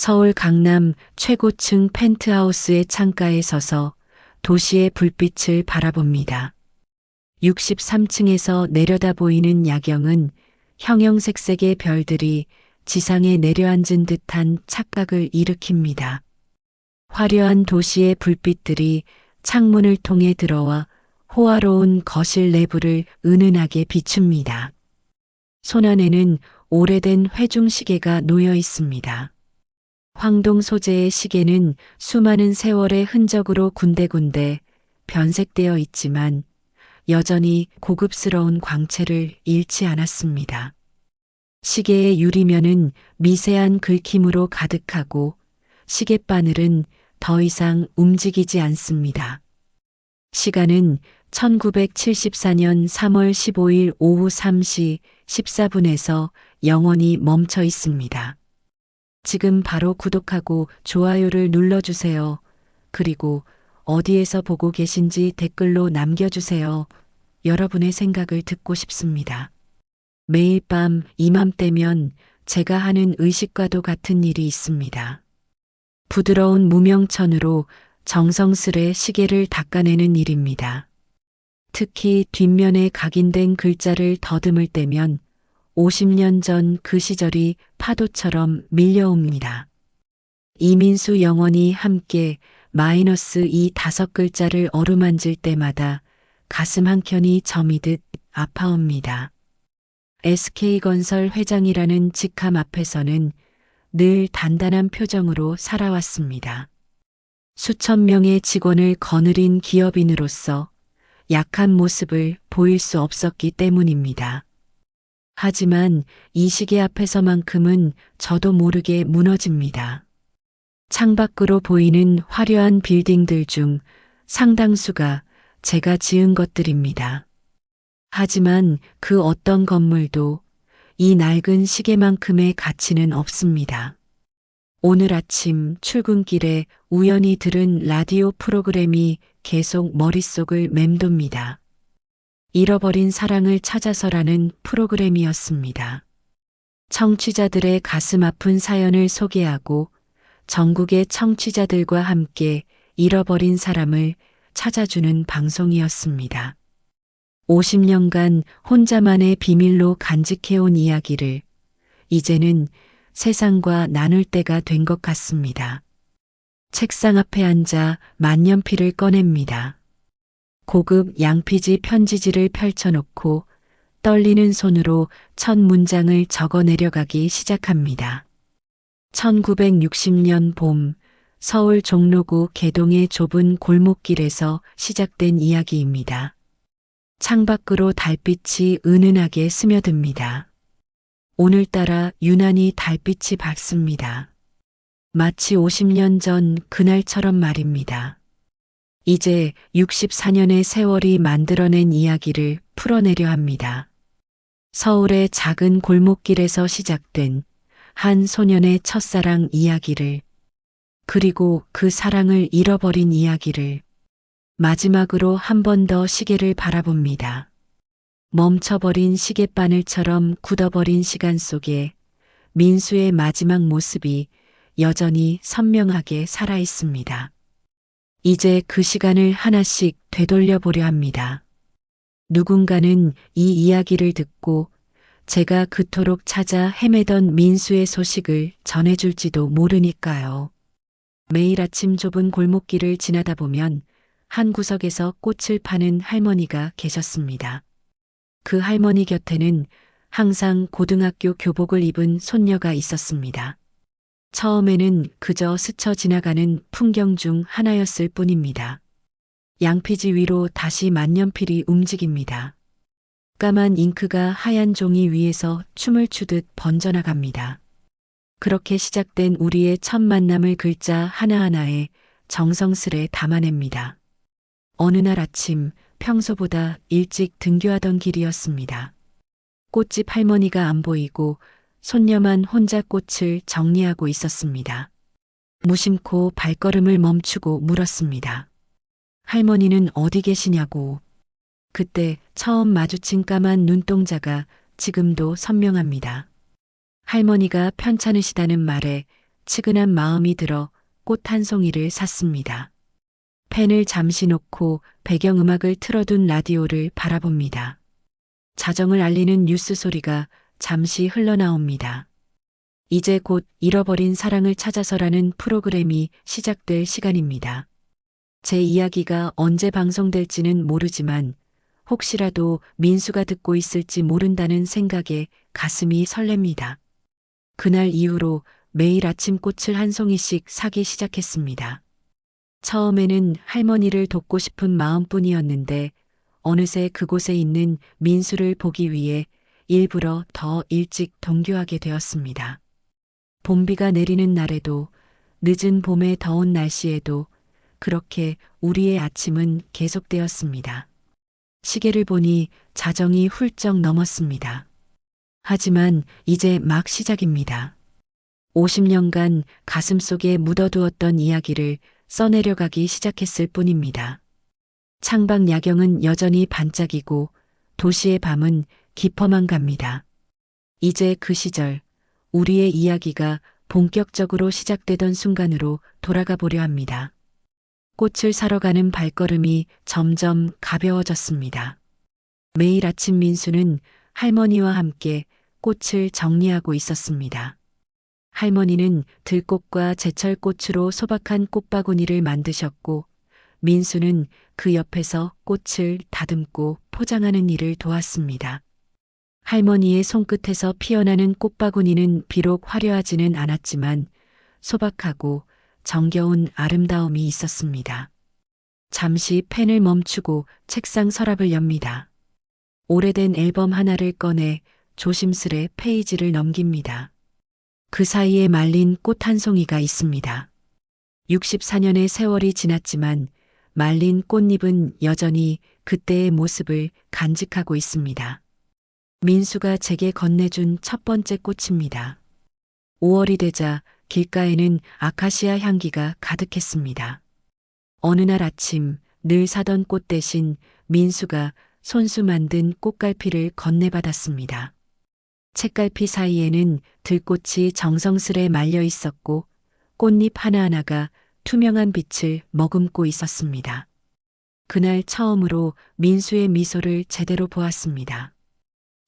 서울 강남 최고층 펜트하우스의 창가에 서서 도시의 불빛을 바라봅니다. 63층에서 내려다 보이는 야경은 형형색색의 별들이 지상에 내려앉은 듯한 착각을 일으킵니다. 화려한 도시의 불빛들이 창문을 통해 들어와 호화로운 거실 내부를 은은하게 비춥니다. 손안에는 오래된 회중시계가 놓여 있습니다. 황동 소재의 시계는 수많은 세월의 흔적으로 군데군데 변색되어 있지만 여전히 고급스러운 광채를 잃지 않았습니다. 시계의 유리면은 미세한 긁힘으로 가득하고 시계바늘은 더 이상 움직이지 않습니다. 시간은 1974년 3월 15일 오후 3시 14분에서 영원히 멈춰 있습니다. 지금 바로 구독하고 좋아요를 눌러주세요. 그리고 어디에서 보고 계신지 댓글로 남겨주세요. 여러분의 생각을 듣고 싶습니다. 매일 밤 이맘때면 제가 하는 의식과도 같은 일이 있습니다. 부드러운 무명천으로 정성스레 시계를 닦아내는 일입니다. 특히 뒷면에 각인된 글자를 더듬을 때면 50년 전 그 시절이 파도처럼 밀려옵니다. 이민수 영원히 함께 마이너스 이 5글자를 어루만질 때마다 가슴 한켠이 저미듯 아파옵니다. SK건설 회장이라는 직함 앞에서는 늘 단단한 표정으로 살아왔습니다. 수천 명의 직원을 거느린 기업인으로서 약한 모습을 보일 수 없었기 때문입니다. 하지만 이 시계 앞에서만큼은 저도 모르게 무너집니다. 창밖으로 보이는 화려한 빌딩들 중 상당수가 제가 지은 것들입니다. 하지만 그 어떤 건물도 이 낡은 시계만큼의 가치는 없습니다. 오늘 아침 출근길에 우연히 들은 라디오 프로그램이 계속 머릿속을 맴돕니다. 잃어버린 사랑을 찾아서라는 프로그램이었습니다. 청취자들의 가슴 아픈 사연을 소개하고 전국의 청취자들과 함께 잃어버린 사람을 찾아주는 방송이었습니다. 50년간 혼자만의 비밀로 간직해온 이야기를 이제는 세상과 나눌 때가 된 것 같습니다. 책상 앞에 앉아 만년필을 꺼냅니다. 고급 양피지 편지지를 펼쳐놓고 떨리는 손으로 첫 문장을 적어 내려가기 시작합니다. 1960년 봄 서울 종로구 개동의 좁은 골목길에서 시작된 이야기입니다. 창밖으로 달빛이 은은하게 스며듭니다. 오늘따라 유난히 달빛이 밝습니다. 마치 50년 전 그날처럼 말입니다. 이제 64년의 세월이 만들어낸 이야기를 풀어내려 합니다. 서울의 작은 골목길에서 시작된 한 소년의 첫사랑 이야기를, 그리고 그 사랑을 잃어버린 이야기를, 마지막으로 한 번 더 시계를 바라봅니다. 멈춰버린 시계바늘처럼 굳어버린 시간 속에 민수의 마지막 모습이 여전히 선명하게 살아있습니다. 이제 그 시간을 하나씩 되돌려 보려 합니다. 누군가는 이 이야기를 듣고 제가 그토록 찾아 헤매던 민수의 소식을 전해줄지도 모르니까요. 매일 아침 좁은 골목길을 지나다 보면 한 구석에서 꽃을 파는 할머니가 계셨습니다. 그 할머니 곁에는 항상 고등학교 교복을 입은 손녀가 있었습니다. 처음에는 그저 스쳐 지나가는 풍경 중 하나였을 뿐입니다. 양피지 위로 다시 만년필이 움직입니다. 까만 잉크가 하얀 종이 위에서 춤을 추듯 번져나갑니다. 그렇게 시작된 우리의 첫 만남을 글자 하나하나에 정성스레 담아냅니다. 어느 날 아침 평소보다 일찍 등교하던 길이었습니다. 꽃집 할머니가 안 보이고 손녀만 혼자 꽃을 정리하고 있었습니다. 무심코 발걸음을 멈추고 물었습니다. 할머니는 어디 계시냐고. 그때 처음 마주친 까만 눈동자가 지금도 선명합니다. 할머니가 편찮으시다는 말에 측은한 마음이 들어 꽃 한 송이를 샀습니다. 펜을 잠시 놓고 배경음악을 틀어둔 라디오를 바라봅니다. 자정을 알리는 뉴스 소리가 잠시 흘러나옵니다. 이제 곧 잃어버린 사랑을 찾아서라는 프로그램이 시작될 시간입니다. 제 이야기가 언제 방송될지는 모르지만 혹시라도 민수가 듣고 있을지 모른다는 생각에 가슴이 설렙니다. 그날 이후로 매일 아침 꽃을 한 송이씩 사기 시작했습니다. 처음에는 할머니를 돕고 싶은 마음뿐이었는데 어느새 그곳에 있는 민수를 보기 위해 일부러 더 일찍 동교하게 되었습니다. 봄비가 내리는 날에도 늦은 봄의 더운 날씨에도 그렇게 우리의 아침은 계속되었습니다. 시계를 보니 자정이 훌쩍 넘었습니다. 하지만 이제 막 시작입니다. 50년간 가슴속에 묻어두었던 이야기를 써내려가기 시작했을 뿐입니다. 창밖 야경은 여전히 반짝이고 도시의 밤은 깊어만 갑니다. 이제 그 시절, 우리의 이야기가 본격적으로 시작되던 순간으로 돌아가 보려 합니다. 꽃을 사러 가는 발걸음이 점점 가벼워졌습니다. 매일 아침 민수는 할머니와 함께 꽃을 정리하고 있었습니다. 할머니는 들꽃과 제철꽃으로 소박한 꽃바구니를 만드셨고 민수는 그 옆에서 꽃을 다듬고 포장하는 일을 도왔습니다. 할머니의 손끝에서 피어나는 꽃바구니는 비록 화려하지는 않았지만 소박하고 정겨운 아름다움이 있었습니다. 잠시 펜을 멈추고 책상 서랍을 엽니다. 오래된 앨범 하나를 꺼내 조심스레 페이지를 넘깁니다. 그 사이에 말린 꽃 한 송이가 있습니다. 64년의 세월이 지났지만 말린 꽃잎은 여전히 그때의 모습을 간직하고 있습니다. 민수가 제게 건네준 첫 번째 꽃입니다. 5월이 되자 길가에는 아카시아 향기가 가득했습니다. 어느 날 아침 늘 사던 꽃 대신 민수가 손수 만든 꽃갈피를 건네받았습니다. 책갈피 사이에는 들꽃이 정성스레 말려 있었고 꽃잎 하나하나가 투명한 빛을 머금고 있었습니다. 그날 처음으로 민수의 미소를 제대로 보았습니다.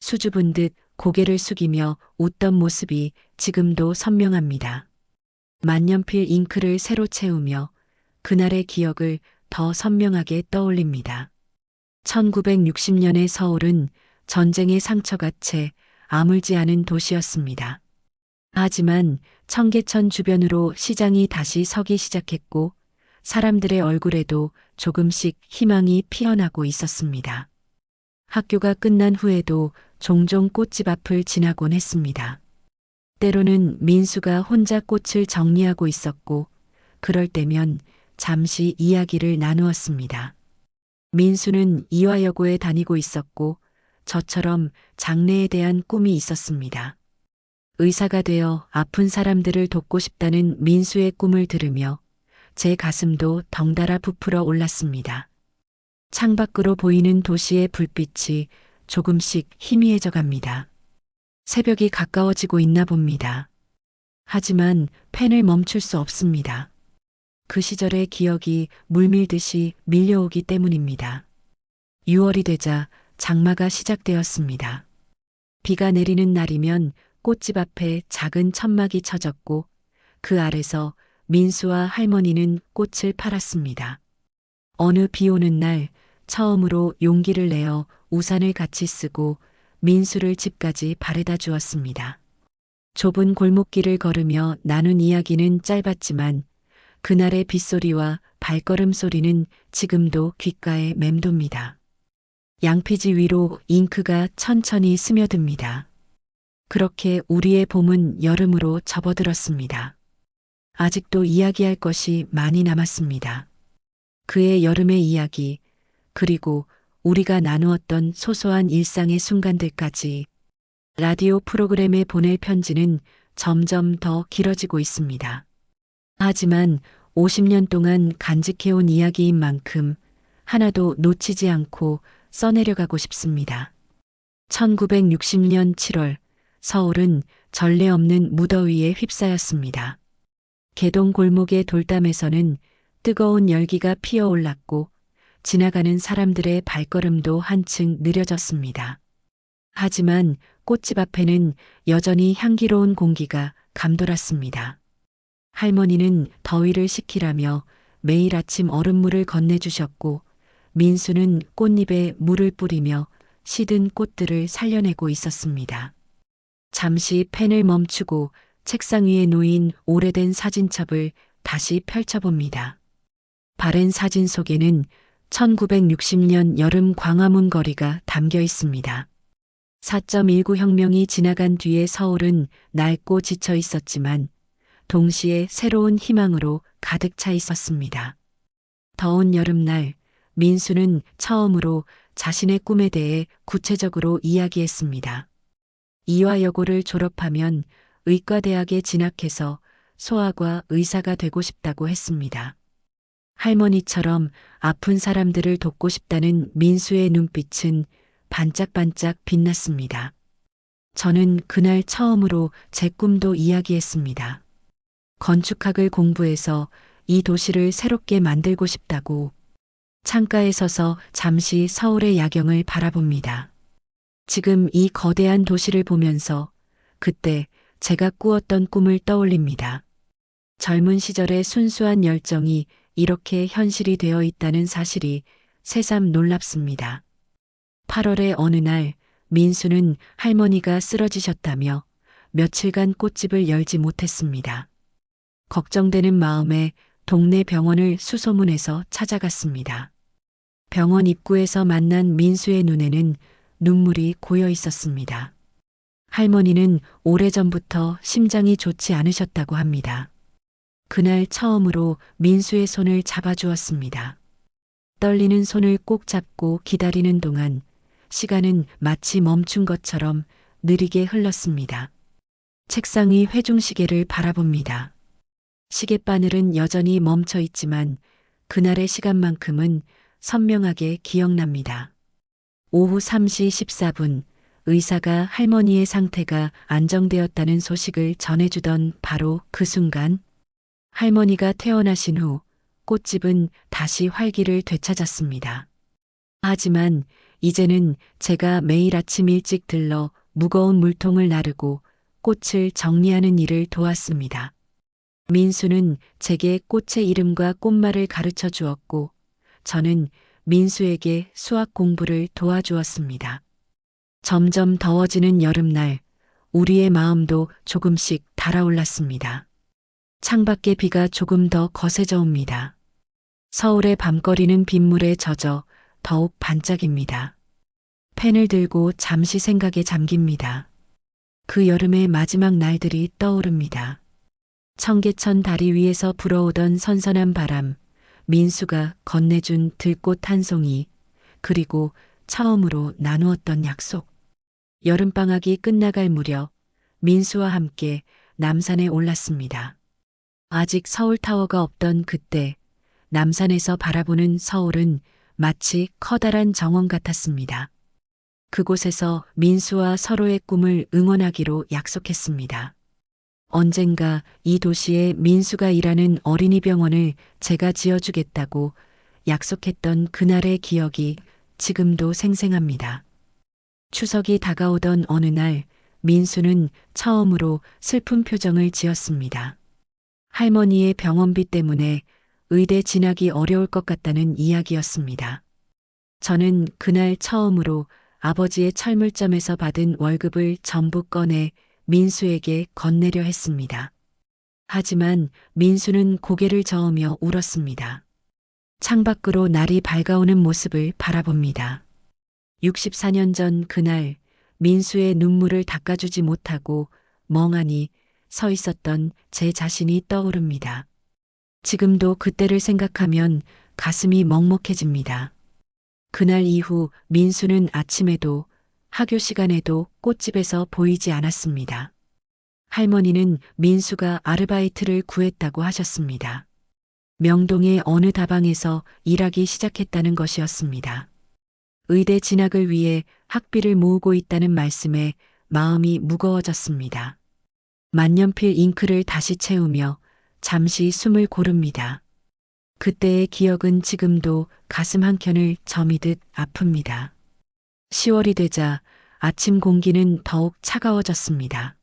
수줍은 듯 고개를 숙이며 웃던 모습이 지금도 선명합니다. 만년필 잉크를 새로 채우며 그날의 기억을 더 선명하게 떠올립니다. 1960년의 서울은 전쟁의 상처가 채 아물지 않은 도시였습니다. 하지만 청계천 주변으로 시장이 다시 서기 시작했고 사람들의 얼굴에도 조금씩 희망이 피어나고 있었습니다. 학교가 끝난 후에도 종종 꽃집 앞을 지나곤 했습니다. 때로는 민수가 혼자 꽃을 정리하고 있었고 그럴 때면 잠시 이야기를 나누었습니다. 민수는 이화여고에 다니고 있었고 저처럼 장래에 대한 꿈이 있었습니다. 의사가 되어 아픈 사람들을 돕고 싶다는 민수의 꿈을 들으며 제 가슴도 덩달아 부풀어 올랐습니다. 창밖으로 보이는 도시의 불빛이 조금씩 희미해져 갑니다. 새벽이 가까워지고 있나 봅니다. 하지만 펜을 멈출 수 없습니다. 그 시절의 기억이 물밀듯이 밀려오기 때문입니다. 6월이 되자 장마가 시작되었습니다. 비가 내리는 날이면 꽃집 앞에 작은 천막이 쳐졌고 그 아래서 민수와 할머니는 꽃을 팔았습니다. 어느 비 오는 날 처음으로 용기를 내어 우산을 같이 쓰고 민수를 집까지 바래다 주었습니다. 좁은 골목길을 걸으며 나눈 이야기는 짧았지만 그날의 빗소리와 발걸음 소리는 지금도 귓가에 맴돕니다. 양피지 위로 잉크가 천천히 스며듭니다. 그렇게 우리의 봄은 여름으로 접어들었습니다. 아직도 이야기할 것이 많이 남았습니다. 그의 여름의 이야기, 그리고 우리가 나누었던 소소한 일상의 순간들까지 라디오 프로그램에 보낼 편지는 점점 더 길어지고 있습니다. 하지만 50년 동안 간직해온 이야기인 만큼 하나도 놓치지 않고 써내려가고 싶습니다. 1960년 7월 서울은 전례 없는 무더위에 휩싸였습니다. 개동 골목의 돌담에서는 뜨거운 열기가 피어올랐고 지나가는 사람들의 발걸음도 한층 느려졌습니다. 하지만 꽃집 앞에는 여전히 향기로운 공기가 감돌았습니다. 할머니는 더위를 식히라며 매일 아침 얼음물을 건네주셨고 민수는 꽃잎에 물을 뿌리며 시든 꽃들을 살려내고 있었습니다. 잠시 펜을 멈추고 책상 위에 놓인 오래된 사진첩을 다시 펼쳐봅니다. 바랜 사진 속에는 1960년 여름 광화문 거리가 담겨 있습니다. 4.19 혁명이 지나간 뒤에 서울은 낡고 지쳐 있었지만 동시에 새로운 희망으로 가득 차 있었습니다. 더운 여름날 민수는 처음으로 자신의 꿈에 대해 구체적으로 이야기했습니다. 이화여고를 졸업하면 의과대학에 진학해서 소아과 의사가 되고 싶다고 했습니다. 할머니처럼 아픈 사람들을 돕고 싶다는 민수의 눈빛은 반짝반짝 빛났습니다. 저는 그날 처음으로 제 꿈도 이야기했습니다. 건축학을 공부해서 이 도시를 새롭게 만들고 싶다고. 창가에 서서 잠시 서울의 야경을 바라봅니다. 지금 이 거대한 도시를 보면서 그때 제가 꾸었던 꿈을 떠올립니다. 젊은 시절의 순수한 열정이 이렇게 현실이 되어 있다는 사실이 새삼 놀랍습니다. 8월의 어느 날 민수는 할머니가 쓰러지셨다며 며칠간 꽃집을 열지 못했습니다. 걱정되는 마음에 동네 병원을 수소문해서 찾아갔습니다. 병원 입구에서 만난 민수의 눈에는 눈물이 고여 있었습니다. 할머니는 오래전부터 심장이 좋지 않으셨다고 합니다. 그날 처음으로 민수의 손을 잡아주었습니다. 떨리는 손을 꼭 잡고 기다리는 동안 시간은 마치 멈춘 것처럼 느리게 흘렀습니다. 책상 위 회중시계를 바라봅니다. 시계바늘은 여전히 멈춰 있지만 그날의 시간만큼은 선명하게 기억납니다. 오후 3시 14분 의사가 할머니의 상태가 안정되었다는 소식을 전해주던 바로 그 순간 할머니가 퇴원하신 후 꽃집은 다시 활기를 되찾았습니다. 하지만 이제는 제가 매일 아침 일찍 들러 무거운 물통을 나르고 꽃을 정리하는 일을 도왔습니다. 민수는 제게 꽃의 이름과 꽃말을 가르쳐 주었고 저는 민수에게 수학 공부를 도와주었습니다. 점점 더워지는 여름날 우리의 마음도 조금씩 달아올랐습니다. 창밖의 비가 조금 더 거세져 옵니다. 서울의 밤거리는 빗물에 젖어 더욱 반짝입니다. 펜을 들고 잠시 생각에 잠깁니다. 그 여름의 마지막 날들이 떠오릅니다. 청계천 다리 위에서 불어오던 선선한 바람, 민수가 건네준 들꽃 한 송이, 그리고 처음으로 나누었던 약속. 여름방학이 끝나갈 무렵 민수와 함께 남산에 올랐습니다. 아직 서울타워가 없던 그때 남산에서 바라보는 서울은 마치 커다란 정원 같았습니다. 그곳에서 민수와 서로의 꿈을 응원하기로 약속했습니다. 언젠가 이 도시에 민수가 일하는 어린이 병원을 제가 지어주겠다고 약속했던 그날의 기억이 지금도 생생합니다. 추석이 다가오던 어느 날 민수는 처음으로 슬픈 표정을 지었습니다. 할머니의 병원비 때문에 의대 진학이 어려울 것 같다는 이야기였습니다. 저는 그날 처음으로 아버지의 철물점에서 받은 월급을 전부 꺼내 민수에게 건네려 했습니다. 하지만 민수는 고개를 저으며 울었습니다. 창밖으로 날이 밝아오는 모습을 바라봅니다. 64년 전 그날 민수의 눈물을 닦아주지 못하고 멍하니 서 있었던 제 자신이 떠오릅니다. 지금도 그때를 생각하면 가슴이 먹먹해집니다. 그날 이후 민수는 아침에도 학교 시간에도 꽃집에서 보이지 않았습니다. 할머니는 민수가 아르바이트를 구했다고 하셨습니다. 명동의 어느 다방에서 일하기 시작했다는 것이었습니다. 의대 진학을 위해 학비를 모으고 있다는 말씀에 마음이 무거워졌습니다. 만년필 잉크를 다시 채우며 잠시 숨을 고릅니다. 그때의 기억은 지금도 가슴 한켠을 저미듯 아픕니다. 10월이 되자 아침 공기는 더욱 차가워졌습니다.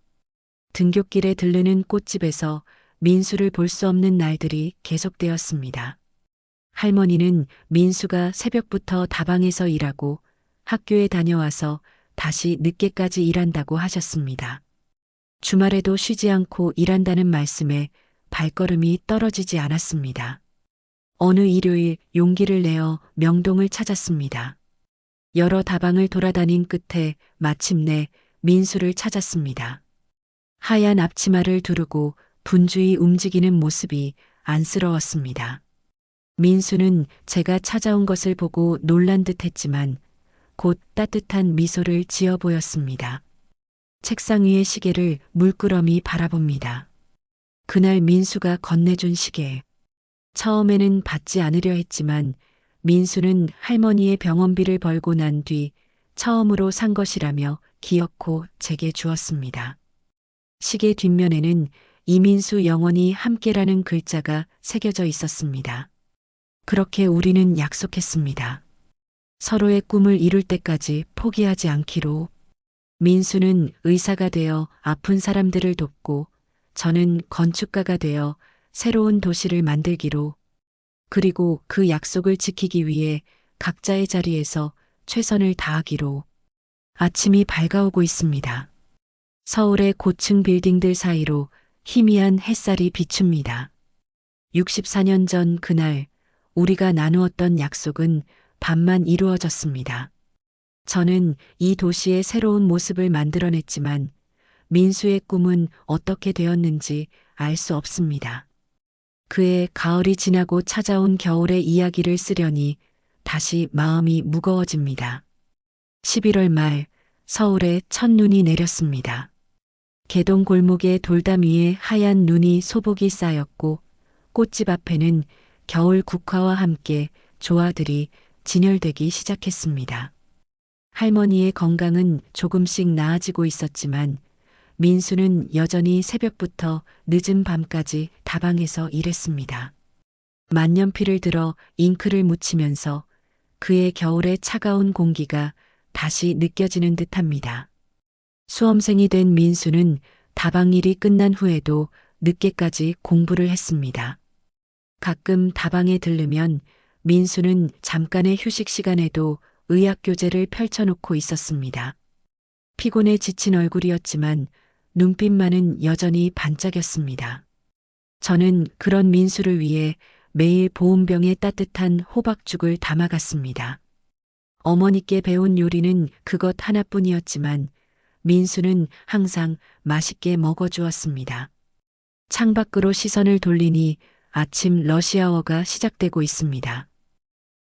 등굣길에 들르는 꽃집에서 민수를 볼 수 없는 날들이 계속되었습니다. 할머니는 민수가 새벽부터 다방에서 일하고 학교에 다녀와서 다시 늦게까지 일한다고 하셨습니다. 주말에도 쉬지 않고 일한다는 말씀에 발걸음이 떨어지지 않았습니다. 어느 일요일 용기를 내어 명동을 찾았습니다. 여러 다방을 돌아다닌 끝에 마침내 민수를 찾았습니다. 하얀 앞치마를 두르고 분주히 움직이는 모습이 안쓰러웠습니다. 민수는 제가 찾아온 것을 보고 놀란 듯 했지만 곧 따뜻한 미소를 지어 보였습니다. 책상 위의 시계를 물끄러미 바라봅니다. 그날 민수가 건네준 시계. 처음에는 받지 않으려 했지만 민수는 할머니의 병원비를 벌고 난 뒤 처음으로 산 것이라며 기어코 제게 주었습니다. 시계 뒷면에는 이민수 영원히 함께라는 글자가 새겨져 있었습니다. 그렇게 우리는 약속했습니다. 서로의 꿈을 이룰 때까지 포기하지 않기로. 민수는 의사가 되어 아픈 사람들을 돕고 저는 건축가가 되어 새로운 도시를 만들기로. 그리고 그 약속을 지키기 위해 각자의 자리에서 최선을 다하기로. 아침이 밝아오고 있습니다. 서울의 고층 빌딩들 사이로 희미한 햇살이 비춥니다. 64년 전 그날 우리가 나누었던 약속은 반만 이루어졌습니다. 저는 이 도시의 새로운 모습을 만들어냈지만 민수의 꿈은 어떻게 되었는지 알 수 없습니다. 그의 가을이 지나고 찾아온 겨울의 이야기를 쓰려니 다시 마음이 무거워집니다. 11월 말 서울에 첫눈이 내렸습니다. 개동 골목의 돌담 위에 하얀 눈이 소복이 쌓였고 꽃집 앞에는 겨울 국화와 함께 조화들이 진열되기 시작했습니다. 할머니의 건강은 조금씩 나아지고 있었지만 민수는 여전히 새벽부터 늦은 밤까지 다방에서 일했습니다. 만년필을 들어 잉크를 묻히면서 그의 겨울의 차가운 공기가 다시 느껴지는 듯합니다. 수험생이 된 민수는 다방 일이 끝난 후에도 늦게까지 공부를 했습니다. 가끔 다방에 들르면 민수는 잠깐의 휴식 시간에도 의학 교재를 펼쳐놓고 있었습니다. 피곤에 지친 얼굴이었지만 눈빛만은 여전히 반짝였습니다. 저는 그런 민수를 위해 매일 보온병에 따뜻한 호박죽을 담아갔습니다. 어머니께 배운 요리는 그것 하나뿐이었지만 민수는 항상 맛있게 먹어주었습니다. 창밖으로 시선을 돌리니 아침 러시아워가 시작되고 있습니다.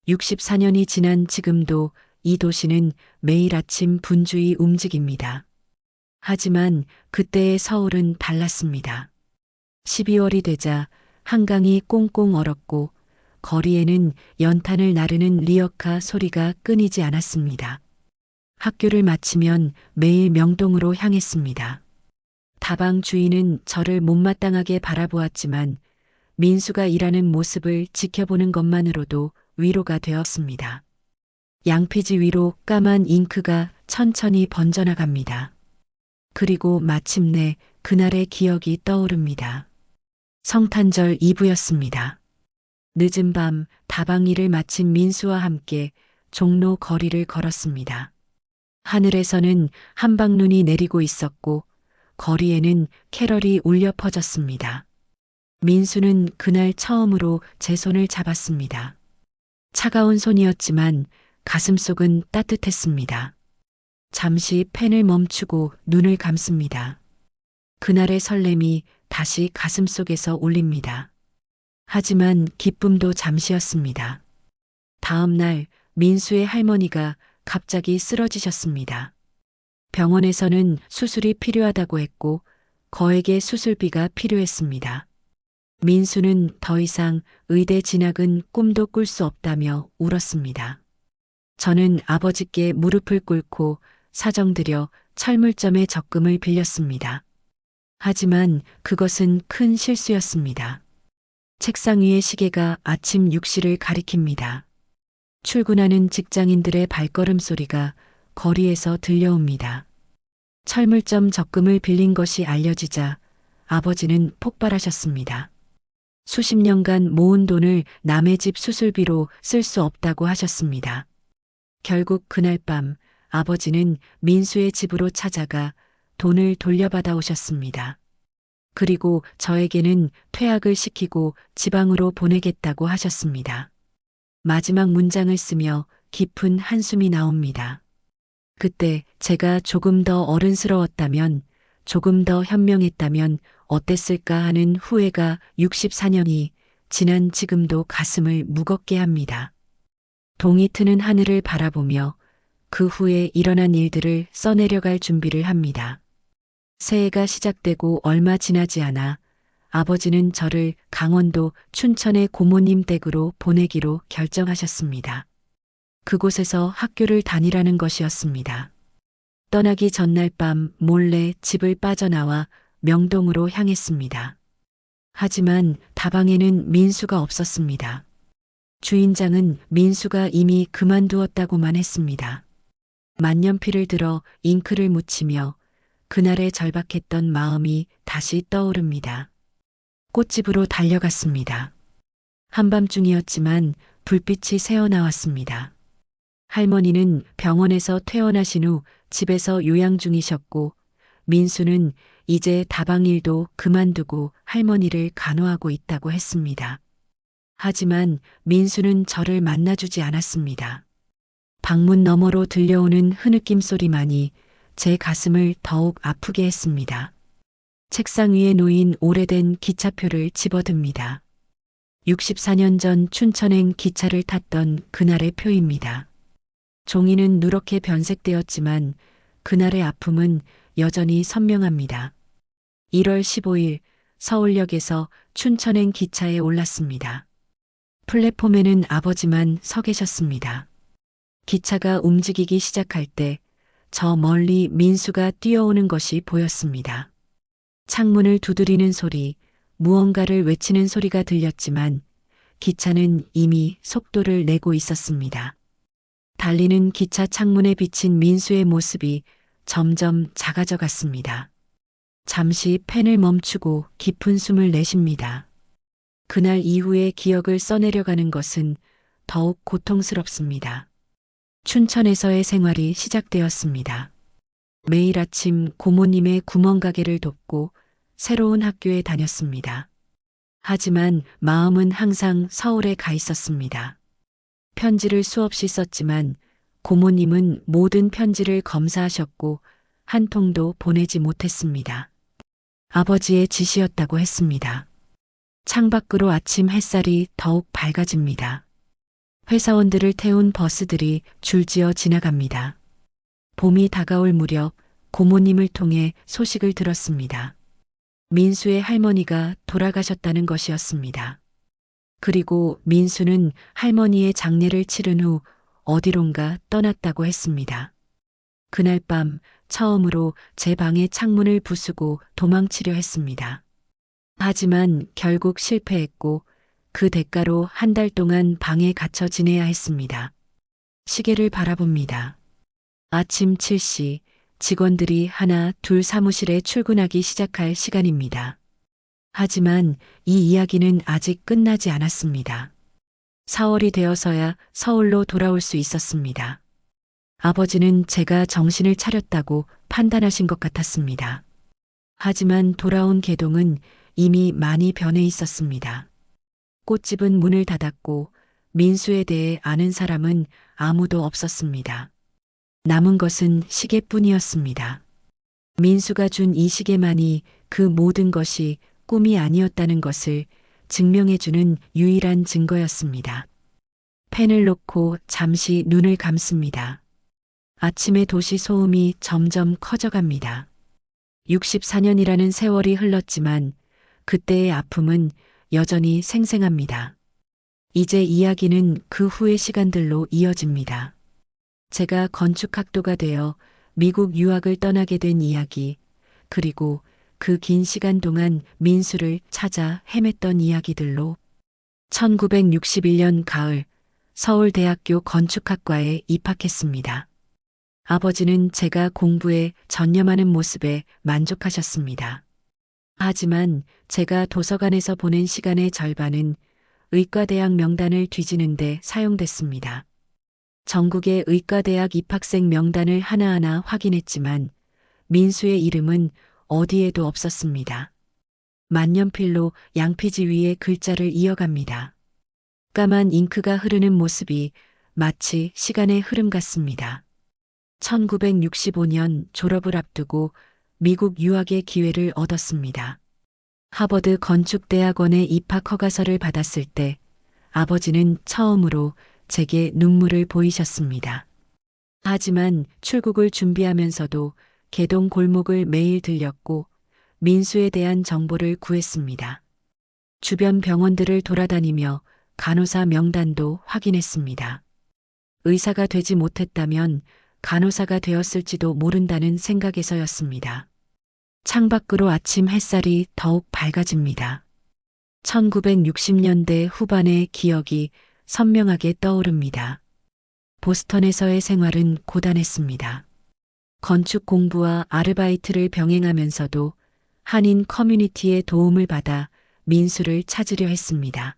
64년이 지난 지금도 이 도시는 매일 아침 분주히 움직입니다. 하지만 그때의 서울은 달랐습니다. 12월이 되자 한강이 꽁꽁 얼었고 거리에는 연탄을 나르는 리어카 소리가 끊이지 않았습니다. 학교를 마치면 매일 명동으로 향했습니다. 다방 주인은 저를 못마땅하게 바라보았지만 민수가 일하는 모습을 지켜보는 것만으로도 위로가 되었습니다. 양피지 위로 까만 잉크가 천천히 번져나갑니다. 그리고 마침내 그날의 기억이 떠오릅니다. 성탄절 이브였습니다. 늦은 밤 다방 일을 마친 민수와 함께 종로 거리를 걸었습니다. 하늘에서는 한방눈이 내리고 있었고 거리에는 캐럴이 울려 퍼졌습니다. 민수는 그날 처음으로 제 손을 잡았습니다. 차가운 손이었지만 가슴속은 따뜻했습니다. 잠시 펜을 멈추고 눈을 감습니다. 그날의 설렘이 다시 가슴속에서 울립니다. 하지만 기쁨도 잠시였습니다. 다음 날 민수의 할머니가 갑자기 쓰러지셨습니다. 병원에서는 수술이 필요하다고 했고 거액의 수술비가 필요했습니다. 민수는 더 이상 의대 진학은 꿈도 꿀 수 없다며 울었습니다. 저는 아버지께 무릎을 꿇고 사정드려 철물점의 적금을 빌렸습니다. 하지만 그것은 큰 실수였습니다. 책상 위의 시계가 아침 6시를 가리킵니다. 출근하는 직장인들의 발걸음 소리가 거리에서 들려옵니다. 철물점 적금을 빌린 것이 알려지자 아버지는 폭발하셨습니다. 수십 년간 모은 돈을 남의 집 수술비로 쓸 수 없다고 하셨습니다. 결국 그날 밤 아버지는 민수의 집으로 찾아가 돈을 돌려받아 오셨습니다. 그리고 저에게는 퇴학을 시키고 지방으로 보내겠다고 하셨습니다. 마지막 문장을 쓰며 깊은 한숨이 나옵니다. 그때 제가 조금 더 어른스러웠다면, 조금 더 현명했다면 어땠을까 하는 후회가 64년이 지난 지금도 가슴을 무겁게 합니다. 동이 트는 하늘을 바라보며 그 후에 일어난 일들을 써내려갈 준비를 합니다. 새해가 시작되고 얼마 지나지 않아 아버지는 저를 강원도 춘천의 고모님 댁으로 보내기로 결정하셨습니다. 그곳에서 학교를 다니라는 것이었습니다. 떠나기 전날 밤 몰래 집을 빠져나와 명동으로 향했습니다. 하지만 다방에는 민수가 없었습니다. 주인장은 민수가 이미 그만두었다고만 했습니다. 만년필을 들어 잉크를 묻히며 그날의 절박했던 마음이 다시 떠오릅니다. 꽃집으로 달려갔습니다. 한밤중이었지만 불빛이 새어나왔습니다. 할머니는 병원에서 퇴원하신 후 집에서 요양 중이셨고 민수는 이제 다방 일도 그만두고 할머니를 간호하고 있다고 했습니다. 하지만 민수는 저를 만나주지 않았습니다. 방문 너머로 들려오는 흐느낌 소리만이 제 가슴을 더욱 아프게 했습니다. 책상 위에 놓인 오래된 기차표를 집어듭니다. 64년 전 춘천행 기차를 탔던 그날의 표입니다. 종이는 누렇게 변색되었지만 그날의 아픔은 여전히 선명합니다. 1월 15일 서울역에서 춘천행 기차에 올랐습니다. 플랫폼에는 아버지만 서 계셨습니다. 기차가 움직이기 시작할 때 저 멀리 민수가 뛰어오는 것이 보였습니다. 창문을 두드리는 소리, 무언가를 외치는 소리가 들렸지만 기차는 이미 속도를 내고 있었습니다. 달리는 기차 창문에 비친 민수의 모습이 점점 작아져 갔습니다. 잠시 펜을 멈추고 깊은 숨을 내쉽니다. 그날 이후의 기억을 써내려가는 것은 더욱 고통스럽습니다. 춘천에서의 생활이 시작되었습니다. 매일 아침 고모님의 구멍가게를 돕고 새로운 학교에 다녔습니다. 하지만 마음은 항상 서울에 가 있었습니다. 편지를 수없이 썼지만 고모님은 모든 편지를 검사하셨고 한 통도 보내지 못했습니다. 아버지의 지시였다고 했습니다. 창밖으로 아침 햇살이 더욱 밝아집니다. 회사원들을 태운 버스들이 줄지어 지나갑니다. 봄이 다가올 무렵 고모님을 통해 소식을 들었습니다. 민수의 할머니가 돌아가셨다는 것이었습니다. 그리고 민수는 할머니의 장례를 치른 후 어디론가 떠났다고 했습니다. 그날 밤 처음으로 제 방의 창문을 부수고 도망치려 했습니다. 하지만 결국 실패했고 그 대가로 한 달 동안 방에 갇혀 지내야 했습니다. 시계를 바라봅니다. 아침 7시 직원들이 하나 둘 사무실에 출근하기 시작할 시간입니다. 하지만 이 이야기는 아직 끝나지 않았습니다. 4월이 되어서야 서울로 돌아올 수 있었습니다. 아버지는 제가 정신을 차렸다고 판단하신 것 같았습니다. 하지만 돌아온 개동은 이미 많이 변해 있었습니다. 꽃집은 문을 닫았고 민수에 대해 아는 사람은 아무도 없었습니다. 남은 것은 시계뿐이었습니다. 민수가 준 이 시계만이 그 모든 것이 꿈이 아니었다는 것을 증명해주는 유일한 증거였습니다. 펜을 놓고 잠시 눈을 감습니다. 아침의 도시 소음이 점점 커져갑니다. 64년이라는 세월이 흘렀지만 그때의 아픔은 여전히 생생합니다. 이제 이야기는 그 후의 시간들로 이어집니다. 제가 건축학도가 되어 미국 유학을 떠나게 된 이야기, 그리고 그 긴 시간 동안 민수를 찾아 헤맸던 이야기들로 1961년 가을 서울대학교 건축학과에 입학했습니다. 아버지는 제가 공부에 전념하는 모습에 만족하셨습니다. 하지만 제가 도서관에서 보낸 시간의 절반은 의과대학 명단을 뒤지는데 사용됐습니다. 전국의 의과대학 입학생 명단을 하나하나 확인했지만 민수의 이름은 어디에도 없었습니다. 만년필로 양피지 위에 글자를 이어갑니다. 까만 잉크가 흐르는 모습이 마치 시간의 흐름 같습니다. 1965년 졸업을 앞두고 미국 유학의 기회를 얻었습니다. 하버드 건축대학원에 입학 허가서를 받았을 때 아버지는 처음으로 제게 눈물을 보이셨습니다. 하지만 출국을 준비하면서도 개동 골목을 매일 들렸고 민수에 대한 정보를 구했습니다. 주변 병원들을 돌아다니며 간호사 명단도 확인했습니다. 의사가 되지 못했다면 간호사가 되었을지도 모른다는 생각에서였습니다. 창밖으로 아침 햇살이 더욱 밝아집니다. 1960년대 후반의 기억이 선명하게 떠오릅니다. 보스턴에서의 생활은 고단했습니다. 건축 공부와 아르바이트를 병행하면서도 한인 커뮤니티의 도움을 받아 민수를 찾으려 했습니다.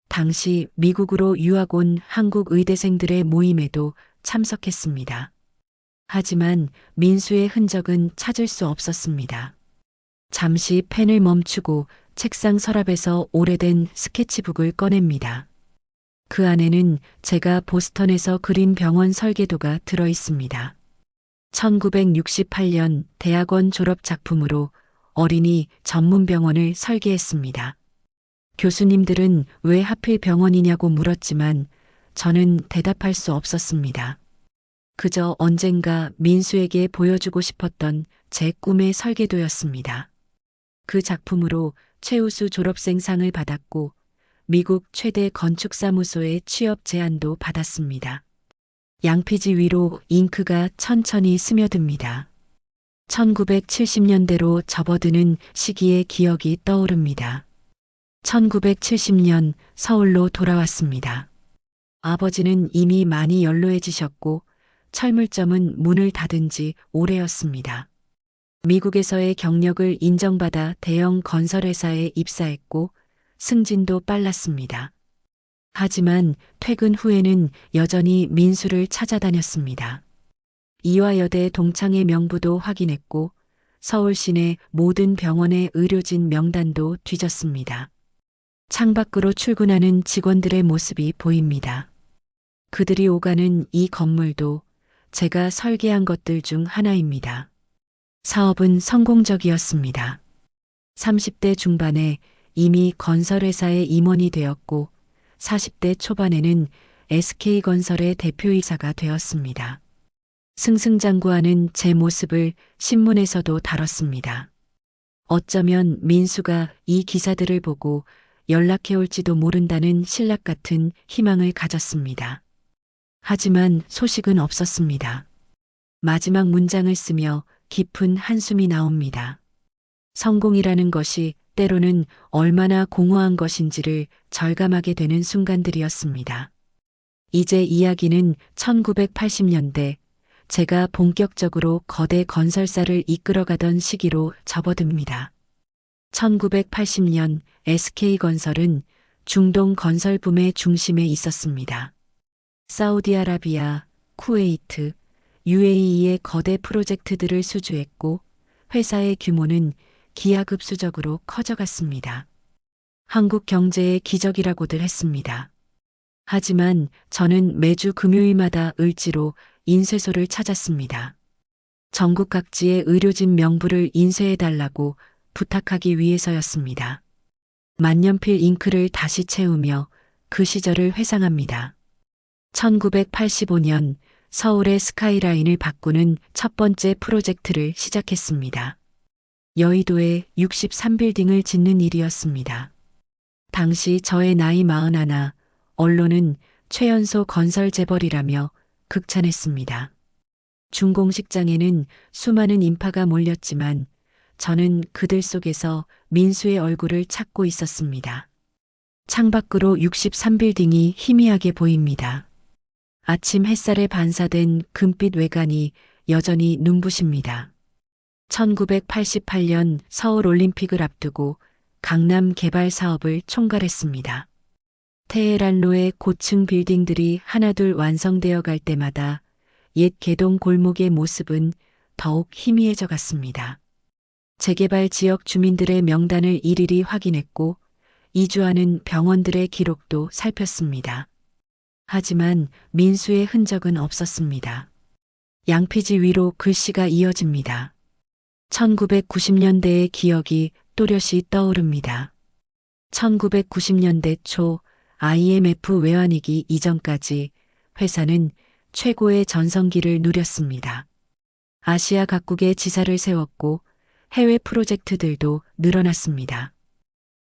당시 미국으로 유학 온 한국 의대생들의 모임에도 참석했습니다. 하지만 민수의 흔적은 찾을 수 없었습니다. 잠시 펜을 멈추고 책상 서랍에서 오래된 스케치북을 꺼냅니다. 그 안에는 제가 보스턴에서 그린 병원 설계도가 들어 있습니다. 1968년 대학원 졸업 작품으로 어린이 전문 병원을 설계했습니다. 교수님들은 왜 하필 병원이냐고 물었지만 저는 대답할 수 없었습니다. 그저 언젠가 민수에게 보여주고 싶었던 제 꿈의 설계도였습니다. 그 작품으로 최우수 졸업생상을 받았고 미국 최대 건축사무소의 취업 제안도 받았습니다. 양피지 위로 잉크가 천천히 스며듭니다. 1970년대로 접어드는 시기의 기억이 떠오릅니다. 1970년 서울로 돌아왔습니다. 아버지는 이미 많이 연로해지셨고 철물점은 문을 닫은 지 오래였습니다. 미국에서의 경력을 인정받아 대형 건설회사에 입사했고 승진도 빨랐습니다. 하지만 퇴근 후에는 여전히 민수를 찾아다녔습니다. 이화여대 동창의 명부도 확인했고 서울 시내 모든 병원의 의료진 명단도 뒤졌습니다. 창밖으로 출근하는 직원들의 모습이 보입니다. 그들이 오가는 이 건물도 제가 설계한 것들 중 하나입니다. 사업은 성공적이었습니다. 30대 중반에 이미 건설회사의 임원이 되었고 40대 초반에는 SK건설의 대표이사가 되었습니다. 승승장구하는 제 모습을 신문에서도 다뤘습니다. 어쩌면 민수가 이 기사들을 보고 연락해올지도 모른다는 신락 같은 희망을 가졌습니다. 하지만 소식은 없었습니다. 마지막 문장을 쓰며 깊은 한숨이 나옵니다. 성공이라는 것이 때로는 얼마나 공허한 것인지를 절감하게 되는 순간들이었습니다. 이제 이야기는 1980년대 제가 본격적으로 거대 건설사를 이끌어가던 시기로 접어듭니다. 1980년 SK건설은 중동 건설 붐의 중심에 있었습니다. 사우디아라비아, 쿠웨이트, UAE의 거대 프로젝트들을 수주했고 회사의 규모는 기하급수적으로 커져갔습니다. 한국 경제의 기적이라고들 했습니다. 하지만 저는 매주 금요일마다 을지로 인쇄소를 찾았습니다. 전국 각지의 의료진 명부를 인쇄해달라고 부탁하기 위해서였습니다. 만년필 잉크를 다시 채우며 그 시절을 회상합니다. 1985년 서울의 스카이라인을 바꾸는 첫 번째 프로젝트를 시작했습니다. 여의도에 63빌딩을 짓는 일이었습니다. 당시 저의 나이 41, 언론은 최연소 건설 재벌이라며 극찬했습니다. 준공식장에는 수많은 인파가 몰렸지만 저는 그들 속에서 민수의 얼굴을 찾고 있었습니다. 창밖으로 63빌딩이 희미하게 보입니다. 아침 햇살에 반사된 금빛 외관이 여전히 눈부십니다. 1988년 서울 올림픽을 앞두고 강남 개발 사업을 총괄했습니다. 테헤란로의 고층 빌딩들이 하나둘 완성되어 갈 때마다 옛 개동 골목의 모습은 더욱 희미해져 갔습니다. 재개발 지역 주민들의 명단을 일일이 확인했고 이주하는 병원들의 기록도 살폈습니다. 하지만 민수의 흔적은 없었습니다. 양피지 위로 글씨가 이어집니다. 1990년대의 기억이 또렷이 떠오릅니다. 1990년대 초 IMF 외환위기 이전까지 회사는 최고의 전성기를 누렸습니다. 아시아 각국에 지사를 세웠고 해외 프로젝트들도 늘어났습니다.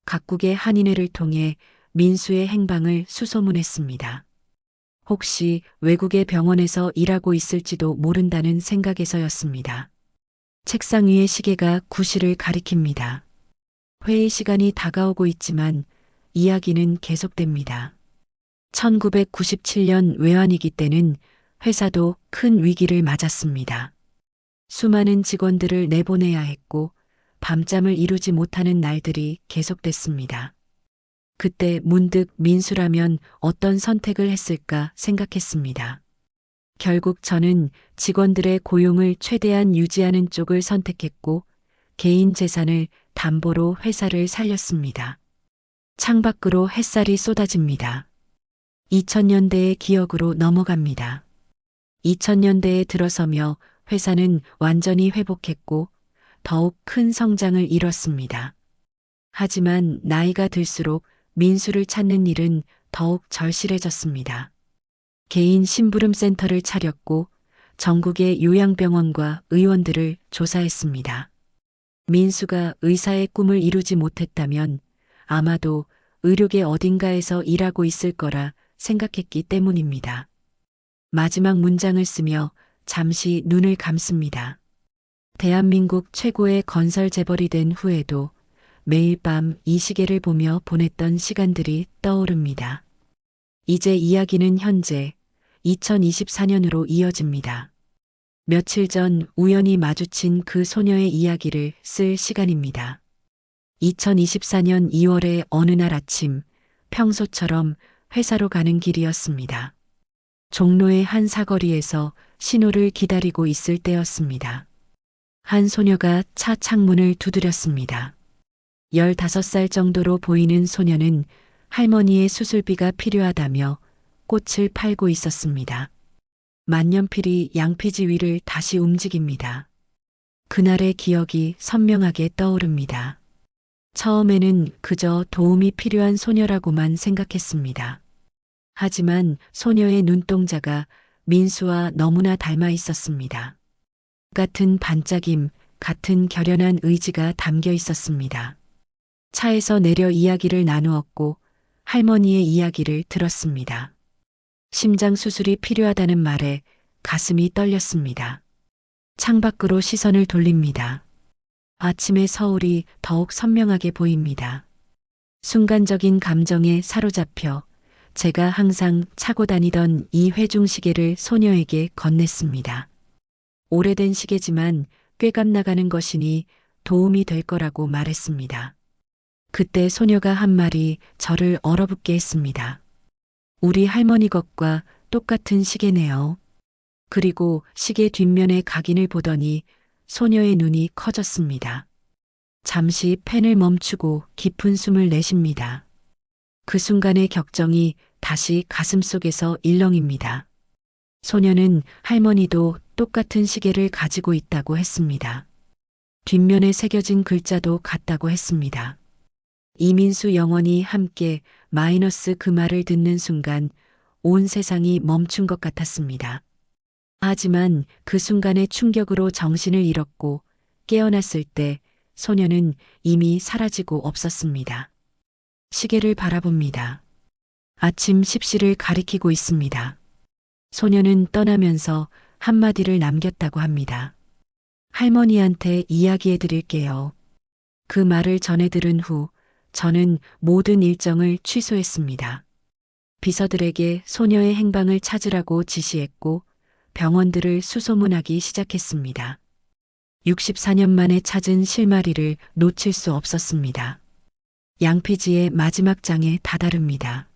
각국의 한인회를 통해 민수의 행방을 수소문했습니다. 혹시 외국의 병원에서 일하고 있을지도 모른다는 생각에서였습니다. 책상 위의 시계가 9시를 가리킵니다. 회의 시간이 다가오고 있지만 이야기는 계속됩니다. 1997년 외환위기 때는 회사도 큰 위기를 맞았습니다. 수많은 직원들을 내보내야 했고 밤잠을 이루지 못하는 날들이 계속됐습니다. 그때 문득 민수라면 어떤 선택을 했을까 생각했습니다. 결국 저는 직원들의 고용을 최대한 유지하는 쪽을 선택했고 개인 재산을 담보로 회사를 살렸습니다. 창밖으로 햇살이 쏟아집니다. 2000년대의 기억으로 넘어갑니다. 2000년대에 들어서며 회사는 완전히 회복했고 더욱 큰 성장을 이뤘습니다. 하지만 나이가 들수록 민수를 찾는 일은 더욱 절실해졌습니다. 개인 심부름 센터를 차렸고 전국의 요양병원과 의원들을 조사했습니다. 민수가 의사의 꿈을 이루지 못했다면 아마도 의료계 어딘가에서 일하고 있을 거라 생각했기 때문입니다. 마지막 문장을 쓰며 잠시 눈을 감습니다. 대한민국 최고의 건설 재벌이 된 후에도 매일 밤 이 시계를 보며 보냈던 시간들이 떠오릅니다. 이제 이야기는 현재 2024년으로 이어집니다. 며칠 전 우연히 마주친 그 소녀의 이야기를 쓸 시간입니다. 2024년 2월의 어느 날 아침, 평소처럼 회사로 가는 길이었습니다. 종로의 한 사거리에서 신호를 기다리고 있을 때였습니다. 한 소녀가 차 창문을 두드렸습니다. 15살 정도로 보이는 소녀는 할머니의 수술비가 필요하다며 꽃을 팔고 있었습니다. 만년필이 양피지 위를 다시 움직입니다. 그날의 기억이 선명하게 떠오릅니다. 처음에는 그저 도움이 필요한 소녀라고만 생각했습니다. 하지만 소녀의 눈동자가 민수와 너무나 닮아 있었습니다. 같은 반짝임, 같은 결연한 의지가 담겨 있었습니다. 차에서 내려 이야기를 나누었고 할머니의 이야기를 들었습니다. 심장 수술이 필요하다는 말에 가슴이 떨렸습니다. 창밖으로 시선을 돌립니다. 아침의 서울이 더욱 선명하게 보입니다. 순간적인 감정에 사로잡혀 제가 항상 차고 다니던 이 회중시계를 소녀에게 건넸습니다. 오래된 시계지만 꾀값 나가는 것이니 도움이 될 거라고 말했습니다. 그때 소녀가 한 말이 저를 얼어붙게 했습니다. 우리 할머니 것과 똑같은 시계네요. 그리고 시계 뒷면의 각인을 보더니 소녀의 눈이 커졌습니다. 잠시 펜을 멈추고 깊은 숨을 내쉽니다. 그 순간의 격정이 다시 가슴속에서 일렁입니다. 소녀는 할머니도 똑같은 시계를 가지고 있다고 했습니다. 뒷면에 새겨진 글자도 같다고 했습니다. 이민수 영원히 함께 마이너스 그 말을 듣는 순간 온 세상이 멈춘 것 같았습니다. 하지만 그 순간의 충격으로 정신을 잃었고 깨어났을 때 소녀는 이미 사라지고 없었습니다. 시계를 바라봅니다. 아침 10시를 가리키고 있습니다. 소녀는 떠나면서 한마디를 남겼다고 합니다. 할머니한테 이야기해 드릴게요. 그 말을 전해 들은 후 저는 모든 일정을 취소했습니다. 비서들에게 소녀의 행방을 찾으라고 지시했고 병원들을 수소문하기 시작했습니다. 64년 만에 찾은 실마리를 놓칠 수 없었습니다. 양피지의 마지막 장에 다다릅니다.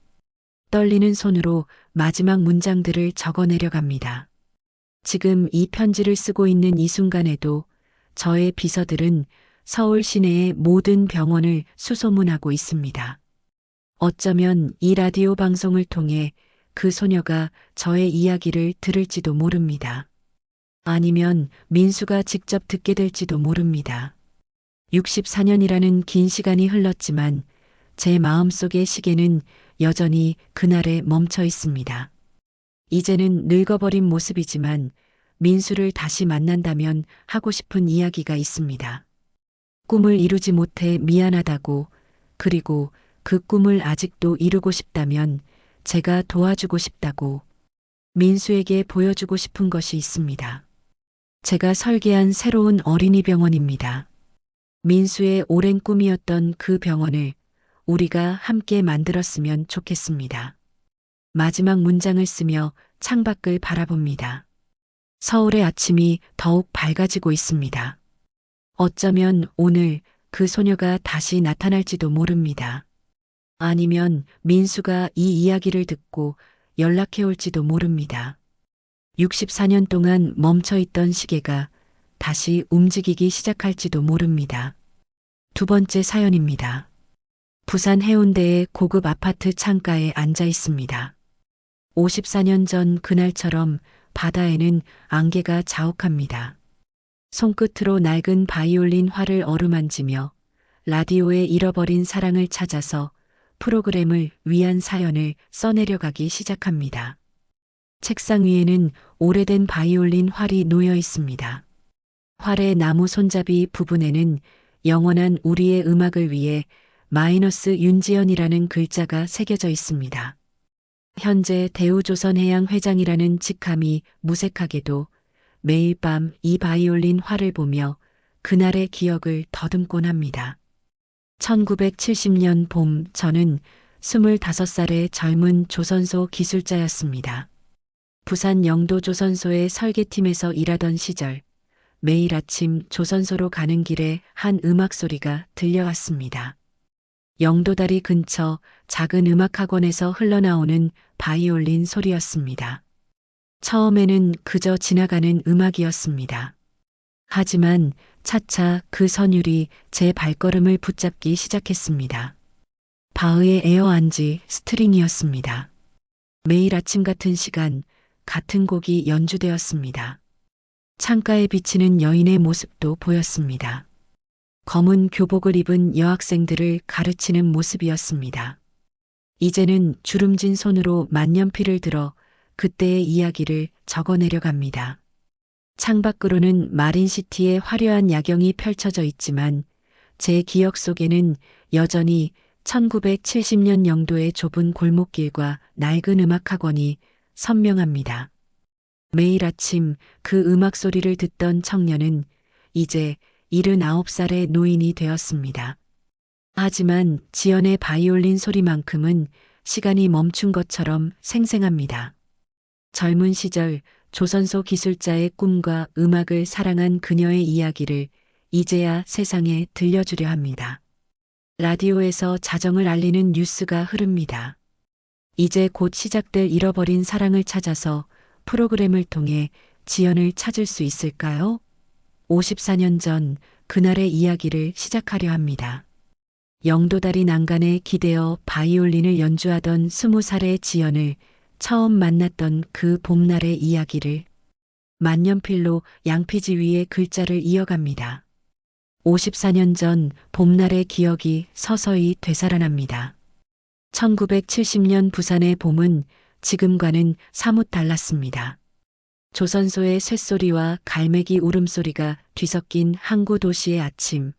떨리는 손으로 마지막 문장들을 적어내려갑니다. 지금 이 편지를 쓰고 있는 이 순간에도 저의 비서들은 서울 시내의 모든 병원을 수소문하고 있습니다. 어쩌면 이 라디오 방송을 통해 그 소녀가 저의 이야기를 들을지도 모릅니다. 아니면 민수가 직접 듣게 될지도 모릅니다. 64년이라는 긴 시간이 흘렀지만 제 마음속의 시계는 여전히 그날에 멈춰 있습니다. 이제는 늙어버린 모습이지만 민수를 다시 만난다면 하고 싶은 이야기가 있습니다. 꿈을 이루지 못해 미안하다고, 그리고 그 꿈을 아직도 이루고 싶다면 제가 도와주고 싶다고, 민수에게 보여주고 싶은 것이 있습니다. 제가 설계한 새로운 어린이 병원입니다. 민수의 오랜 꿈이었던 그 병원을 우리가 함께 만들었으면 좋겠습니다. 마지막 문장을 쓰며 창밖을 바라봅니다. 서울의 아침이 더욱 밝아지고 있습니다. 어쩌면 오늘 그 소녀가 다시 나타날지도 모릅니다. 아니면 민수가 이 이야기를 듣고 연락해 올지도 모릅니다. 64년 동안 멈춰있던 시계가 다시 움직이기 시작할지도 모릅니다. 두 번째 사연입니다. 부산 해운대의 고급 아파트 창가에 앉아 있습니다. 54년 전 그날처럼 바다에는 안개가 자욱합니다. 손끝으로 낡은 바이올린 활을 어루만지며 라디오에 잃어버린 사랑을 찾아서 프로그램을 위한 사연을 써내려가기 시작합니다. 책상 위에는 오래된 바이올린 활이 놓여 있습니다. 활의 나무 손잡이 부분에는 영원한 우리의 음악을 위해 마이너스 윤지연이라는 글자가 새겨져 있습니다. 현재 대우조선해양 회장이라는 직함이 무색하게도 매일 밤 이 바이올린 활을 보며 그날의 기억을 더듬곤 합니다. 1970년 봄 저는 25살의 젊은 조선소 기술자였습니다. 부산 영도조선소의 설계팀에서 일하던 시절 매일 아침 조선소로 가는 길에 한 음악 소리가 들려왔습니다. 영도다리 근처 작은 음악학원에서 흘러나오는 바이올린 소리였습니다. 처음에는 그저 지나가는 음악이었습니다. 하지만 차차 그 선율이 제 발걸음을 붙잡기 시작했습니다. 바흐의 에어안지 스트링이었습니다. 매일 아침 같은 시간, 같은 곡이 연주되었습니다. 창가에 비치는 여인의 모습도 보였습니다. 검은 교복을 입은 여학생들을 가르치는 모습이었습니다. 이제는 주름진 손으로 만년필을 들어 그때의 이야기를 적어내려갑니다. 창밖으로는 마린시티의 화려한 야경이 펼쳐져 있지만 제 기억 속에는 여전히 1970년 영도의 좁은 골목길과 낡은 음악학원이 선명합니다. 매일 아침 그 음악 소리를 듣던 청년은 이제 79살의 노인이 되었습니다. 하지만 지연의 바이올린 소리만큼은 시간이 멈춘 것처럼 생생합니다. 젊은 시절 조선소 기술자의 꿈과 음악을 사랑한 그녀의 이야기를 이제야 세상에 들려주려 합니다. 라디오에서 자정을 알리는 뉴스가 흐릅니다. 이제 곧 시작될 잃어버린 사랑을 찾아서 프로그램을 통해 지연을 찾을 수 있을까요? 54년 전 그날의 이야기를 시작하려 합니다. 영도다리 난간에 기대어 바이올린을 연주하던 20살의 지연을 처음 만났던 그 봄날의 이야기를 만년필로 양피지 위에 글자를 이어갑니다. 54년 전 봄날의 기억이 서서히 되살아납니다. 1970년 부산의 봄은 지금과는 사뭇 달랐습니다. 조선소의 쇳소리와 갈매기 울음소리가 뒤섞인 항구 도시의 아침,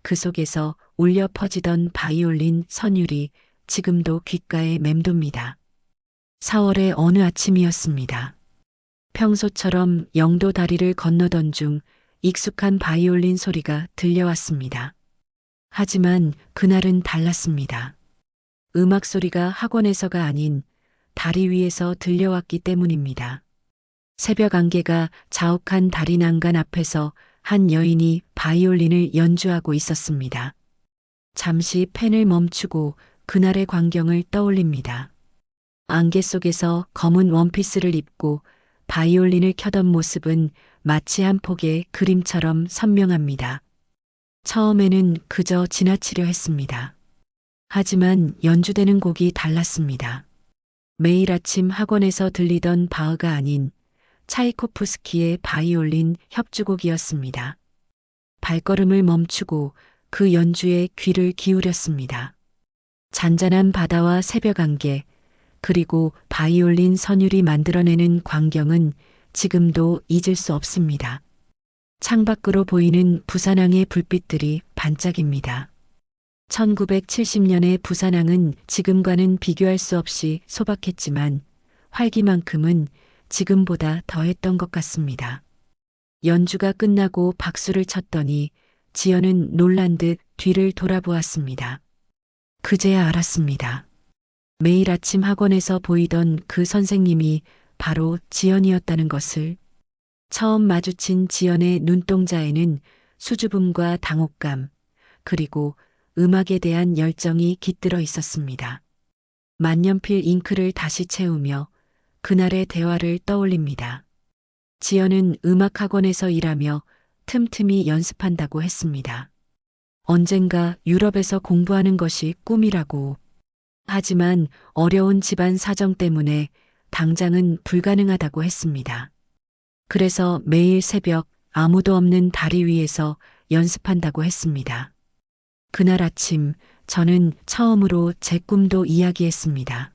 그 속에서 울려 퍼지던 바이올린 선율이 지금도 귓가에 맴돕니다. 4월의 어느 아침이었습니다. 평소처럼 영도 다리를 건너던 중 익숙한 바이올린 소리가 들려왔습니다. 하지만 그날은 달랐습니다. 음악 소리가 학원에서가 아닌 다리 위에서 들려왔기 때문입니다. 새벽 안개가 자욱한 다리 난간 앞에서 한 여인이 바이올린을 연주하고 있었습니다. 잠시 펜을 멈추고 그날의 광경을 떠올립니다. 안개 속에서 검은 원피스를 입고 바이올린을 켜던 모습은 마치 한 폭의 그림처럼 선명합니다. 처음에는 그저 지나치려 했습니다. 하지만 연주되는 곡이 달랐습니다. 매일 아침 학원에서 들리던 바흐가 아닌 차이코프스키의 바이올린 협주곡이었습니다. 발걸음을 멈추고 그 연주에 귀를 기울였습니다. 잔잔한 바다와 새벽 안개, 그리고 바이올린 선율이 만들어내는 광경은 지금도 잊을 수 없습니다. 창밖으로 보이는 부산항의 불빛들이 반짝입니다. 1970년의 부산항은 지금과는 비교할 수 없이 소박했지만 활기만큼은 지금보다 더했던 것 같습니다. 연주가 끝나고 박수를 쳤더니 지연은 놀란 듯 뒤를 돌아보았습니다. 그제야 알았습니다. 매일 아침 학원에서 보이던 그 선생님이 바로 지연이었다는 것을. 처음 마주친 지연의 눈동자에는 수줍음과 당혹감, 그리고 음악에 대한 열정이 깃들어 있었습니다. 만년필 잉크를 다시 채우며 그날의 대화를 떠올립니다. 지연은 음악학원에서 일하며 틈틈이 연습한다고 했습니다. 언젠가 유럽에서 공부하는 것이 꿈이라고. 하지만 어려운 집안 사정 때문에 당장은 불가능하다고 했습니다. 그래서 매일 새벽 아무도 없는 다리 위에서 연습한다고 했습니다. 그날 아침 저는 처음으로 제 꿈도 이야기했습니다.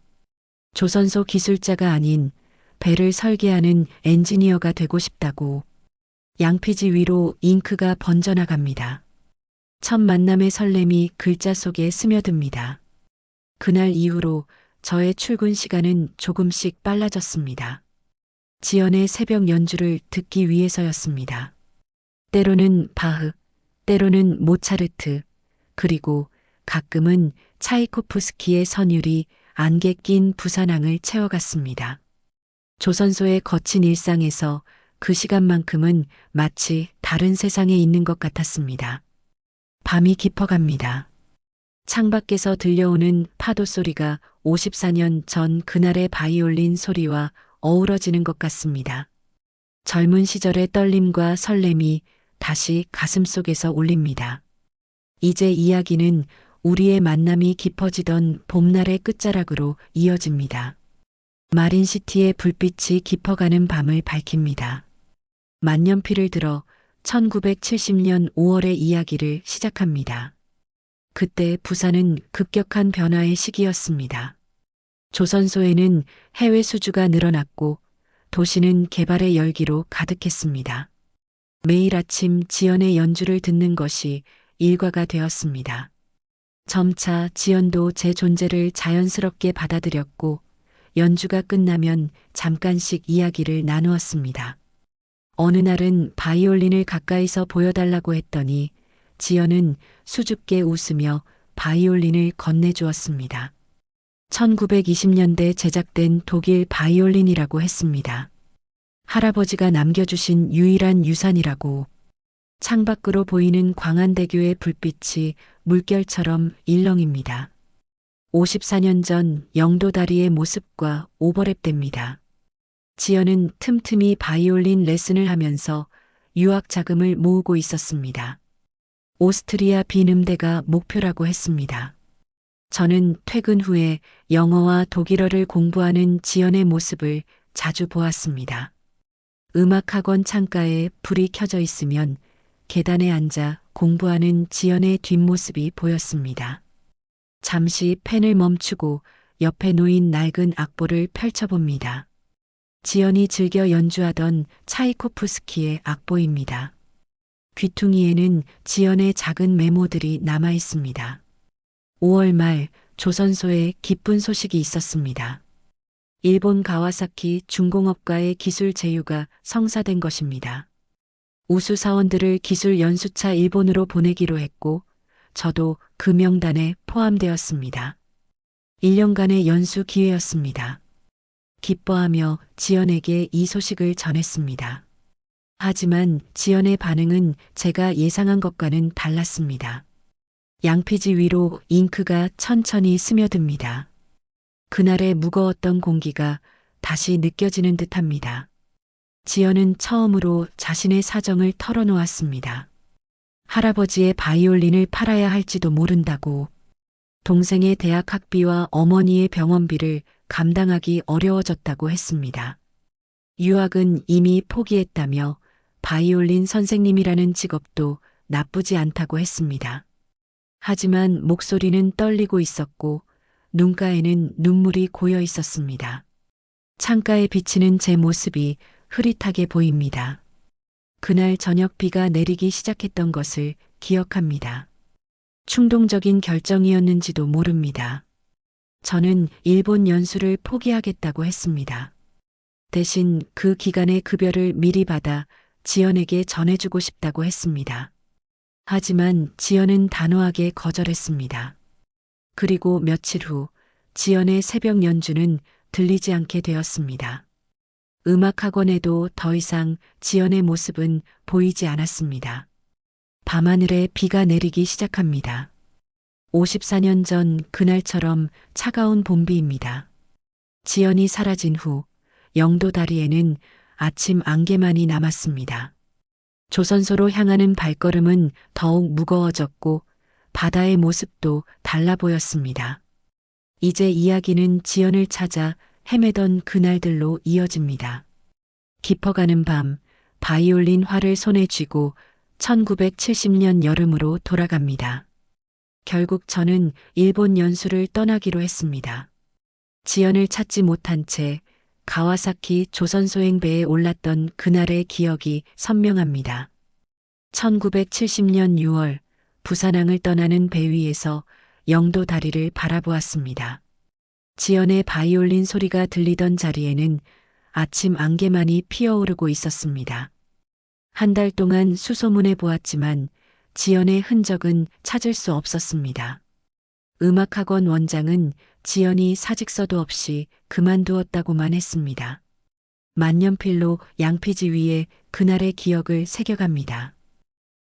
조선소 기술자가 아닌 배를 설계하는 엔지니어가 되고 싶다고. 양피지 위로 잉크가 번져나갑니다. 첫 만남의 설렘이 글자 속에 스며듭니다. 그날 이후로 저의 출근 시간은 조금씩 빨라졌습니다. 지연의 새벽 연주를 듣기 위해서였습니다. 때로는 바흐, 때로는 모차르트, 그리고 가끔은 차이코프스키의 선율이 안개 낀 부산항을 채워갔습니다. 조선소의 거친 일상에서 그 시간만큼은 마치 다른 세상에 있는 것 같았습니다. 밤이 깊어갑니다. 창밖에서 들려오는 파도 소리가 54년 전 그날의 바이올린 소리와 어우러지는 것 같습니다. 젊은 시절의 떨림과 설렘이 다시 가슴속에서 울립니다. 이제 이야기는 우리의 만남이 깊어지던 봄날의 끝자락으로 이어집니다. 마린시티의 불빛이 깊어가는 밤을 밝힙니다. 만년필을 들어 1970년 5월의 이야기를 시작합니다. 그때 부산은 급격한 변화의 시기였습니다. 조선소에는 해외 수주가 늘어났고 도시는 개발의 열기로 가득했습니다. 매일 아침 지연의 연주를 듣는 것이 일과가 되었습니다. 점차 지연도 제 존재를 자연스럽게 받아들였고 연주가 끝나면 잠깐씩 이야기를 나누었습니다. 어느 날은 바이올린을 가까이서 보여달라고 했더니 지연은 수줍게 웃으며 바이올린을 건네주었습니다. 1920년대 제작된 독일 바이올린이라고 했습니다. 할아버지가 남겨주신 유일한 유산이라고. 창밖으로 보이는 광안대교의 불빛이 물결처럼 일렁입니다. 54년 전 영도다리의 모습과 오버랩됩니다. 지연은 틈틈이 바이올린 레슨을 하면서 유학 자금을 모으고 있었습니다. 오스트리아 빈음대가 목표라고 했습니다. 저는 퇴근 후에 영어와 독일어를 공부하는 지연의 모습을 자주 보았습니다. 음악학원 창가에 불이 켜져 있으면 계단에 앉아 공부하는 지연의 뒷모습이 보였습니다. 잠시 펜을 멈추고 옆에 놓인 낡은 악보를 펼쳐봅니다. 지연이 즐겨 연주하던 차이코프스키의 악보입니다. 귀퉁이에는 지연의 작은 메모들이 남아 있습니다. 5월 말 조선소에 기쁜 소식이 있었습니다. 일본 가와사키 중공업과의 기술 제휴가 성사된 것입니다. 우수 사원들을 기술 연수차 일본으로 보내기로 했고 저도 그 명단에 포함되었습니다. 1년간의 연수 기회였습니다. 기뻐하며 지연에게 이 소식을 전했습니다. 하지만 지연의 반응은 제가 예상한 것과는 달랐습니다. 양피지 위로 잉크가 천천히 스며듭니다. 그날의 무거웠던 공기가 다시 느껴지는 듯합니다. 지연은 처음으로 자신의 사정을 털어놓았습니다. 할아버지의 바이올린을 팔아야 할지도 모른다고, 동생의 대학 학비와 어머니의 병원비를 감당하기 어려워졌다고 했습니다. 유학은 이미 포기했다며 바이올린 선생님이라는 직업도 나쁘지 않다고 했습니다. 하지만 목소리는 떨리고 있었고 눈가에는 눈물이 고여 있었습니다. 창가에 비치는 제 모습이 흐릿하게 보입니다. 그날 저녁 비가 내리기 시작했던 것을 기억합니다. 충동적인 결정이었는지도 모릅니다. 저는 일본 연수를 포기하겠다고 했습니다. 대신 그 기간의 급여를 미리 받아 지연에게 전해주고 싶다고 했습니다. 하지만 지연은 단호하게 거절했습니다. 그리고 며칠 후 지연의 새벽 연주는 들리지 않게 되었습니다. 음악학원에도 더 이상 지연의 모습은 보이지 않았습니다. 밤하늘에 비가 내리기 시작합니다. 54년 전 그날처럼 차가운 봄비입니다. 지연이 사라진 후 영도 다리에는 아침 안개만이 남았습니다. 조선소로 향하는 발걸음은 더욱 무거워졌고 바다의 모습도 달라 보였습니다. 이제 이야기는 지연을 찾아 헤매던 그날들로 이어집니다. 깊어가는 밤, 바이올린 활을 손에 쥐고 1970년 여름으로 돌아갑니다. 결국 저는 일본 연수를 떠나기로 했습니다. 지연을 찾지 못한 채 가와사키 조선소행배에 올랐던 그날의 기억이 선명합니다. 1970년 6월 부산항을 떠나는 배 위에서 영도 다리를 바라보았습니다. 지연의 바이올린 소리가 들리던 자리에는 아침 안개만이 피어오르고 있었습니다. 한 달 동안 수소문해 보았지만 지연의 흔적은 찾을 수 없었습니다. 음악학원 원장은 지연이 사직서도 없이 그만두었다고만 했습니다. 만년필로 양피지 위에 그날의 기억을 새겨갑니다.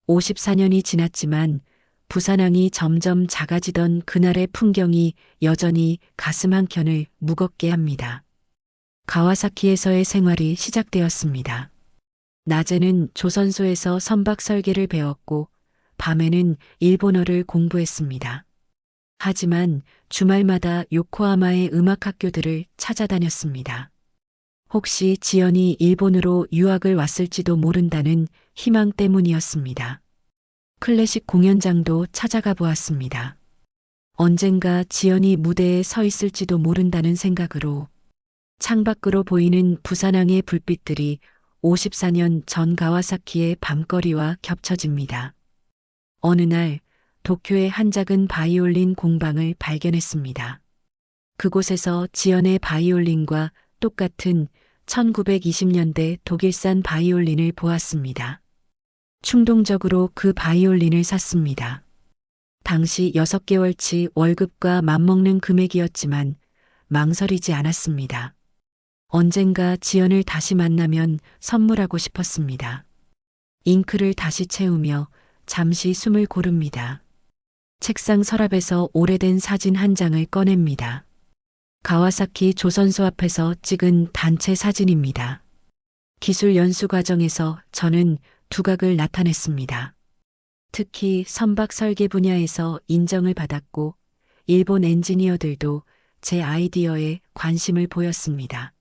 54년이 지났지만 부산항이 점점 작아지던 그날의 풍경이 여전히 가슴 한켠을 무겁게 합니다. 가와사키에서의 생활이 시작되었습니다. 낮에는 조선소에서 선박 설계를 배웠고 밤에는 일본어를 공부했습니다. 하지만 주말마다 요코하마의 음악학교들을 찾아다녔습니다. 혹시 지연이 일본으로 유학을 왔을지도 모른다는 희망 때문이었습니다. 클래식 공연장도 찾아가 보았습니다. 언젠가 지연이 무대에 서 있을지도 모른다는 생각으로 창밖으로 보이는 부산항의 불빛들이 54년 전 가와사키의 밤거리와 겹쳐집니다. 어느 날 도쿄의 한 작은 바이올린 공방을 발견했습니다. 그곳에서 지연의 바이올린과 똑같은 1920년대 독일산 바이올린을 보았습니다. 충동적으로 그 바이올린을 샀습니다. 당시 6개월치 월급과 맞먹는 금액이었지만 망설이지 않았습니다. 언젠가 지연을 다시 만나면 선물하고 싶었습니다. 잉크를 다시 채우며 잠시 숨을 고릅니다. 책상 서랍에서 오래된 사진 한 장을 꺼냅니다. 가와사키 조선소 앞에서 찍은 단체 사진입니다. 기술 연수 과정에서 저는 두각을 나타냈습니다. 특히 선박 설계 분야에서 인정을 받았고 일본 엔지니어들도 제 아이디어에 관심을 보였습니다.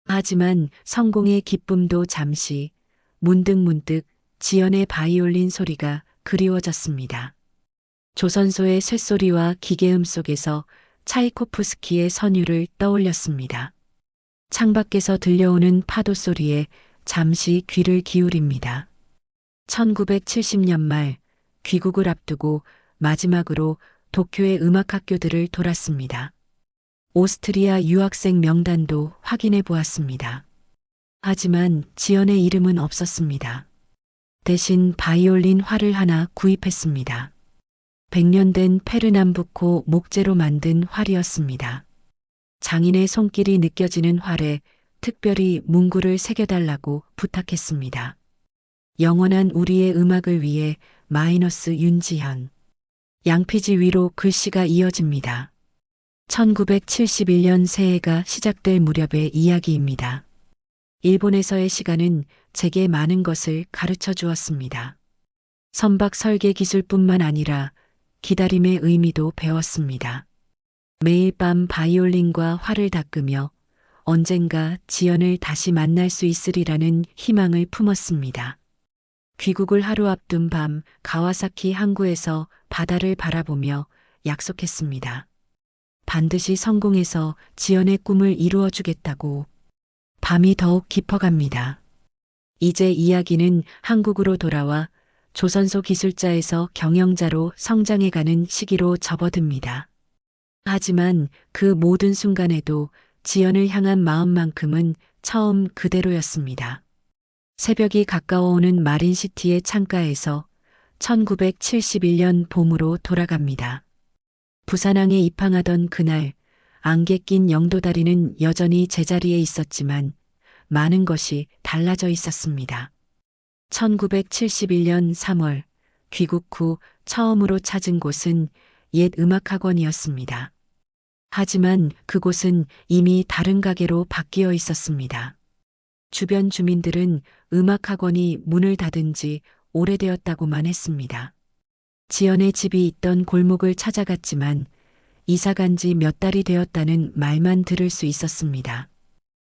하지만 성공의 기쁨도 잠시 문득문득 지연의 바이올린 소리가 그리워졌습니다. 조선소의 쇳소리와 기계음 속에서 차이코프스키의 선율을 떠올렸습니다. 창밖에서 들려오는 파도 소리에 잠시 귀를 기울입니다. 1970년 말 귀국을 앞두고 마지막으로 도쿄의 음악학교들을 돌았습니다. 오스트리아 유학생 명단도 확인해 보았습니다. 하지만 지연의 이름은 없었습니다. 대신 바이올린 활을 하나 구입했습니다. 100년 된 페르남부코 목재로 만든 활이었습니다. 장인의 손길이 느껴지는 활에 특별히 문구를 새겨달라고 부탁했습니다. 영원한 우리의 음악을 위해 마이너스 윤지현. 양피지 위로 글씨가 이어집니다. 1971년 새해가 시작될 무렵의 이야기입니다. 일본에서의 시간은 제게 많은 것을 가르쳐 주었습니다. 선박 설계 기술뿐만 아니라 기다림의 의미도 배웠습니다. 매일 밤 바이올린과 활을 닦으며 언젠가 지연을 다시 만날 수 있으리라는 희망을 품었습니다. 귀국을 하루 앞둔 밤 가와사키 항구에서 바다를 바라보며 약속했습니다. 반드시 성공해서 지연의 꿈을 이루어 주겠다고. 밤이 더욱 깊어갑니다. 이제 이야기는 한국으로 돌아와 조선소 기술자에서 경영자로 성장해가는 시기로 접어듭니다. 하지만 그 모든 순간에도 지연을 향한 마음만큼은 처음 그대로였습니다. 새벽이 가까워오는 마린시티의 창가에서 1971년 봄으로 돌아갑니다. 부산항에 입항하던 그날 안개 낀 영도다리는 여전히 제자리에 있었지만 많은 것이 달라져 있었습니다. 1971년 3월 귀국 후 처음으로 찾은 곳은 옛 음악학원이었습니다. 하지만 그곳은 이미 다른 가게로 바뀌어 있었습니다. 주변 주민들은 음악학원이 문을 닫은 지 오래되었다고만 했습니다. 지연의 집이 있던 골목을 찾아갔지만 이사 간 지 몇 달이 되었다는 말만 들을 수 있었습니다.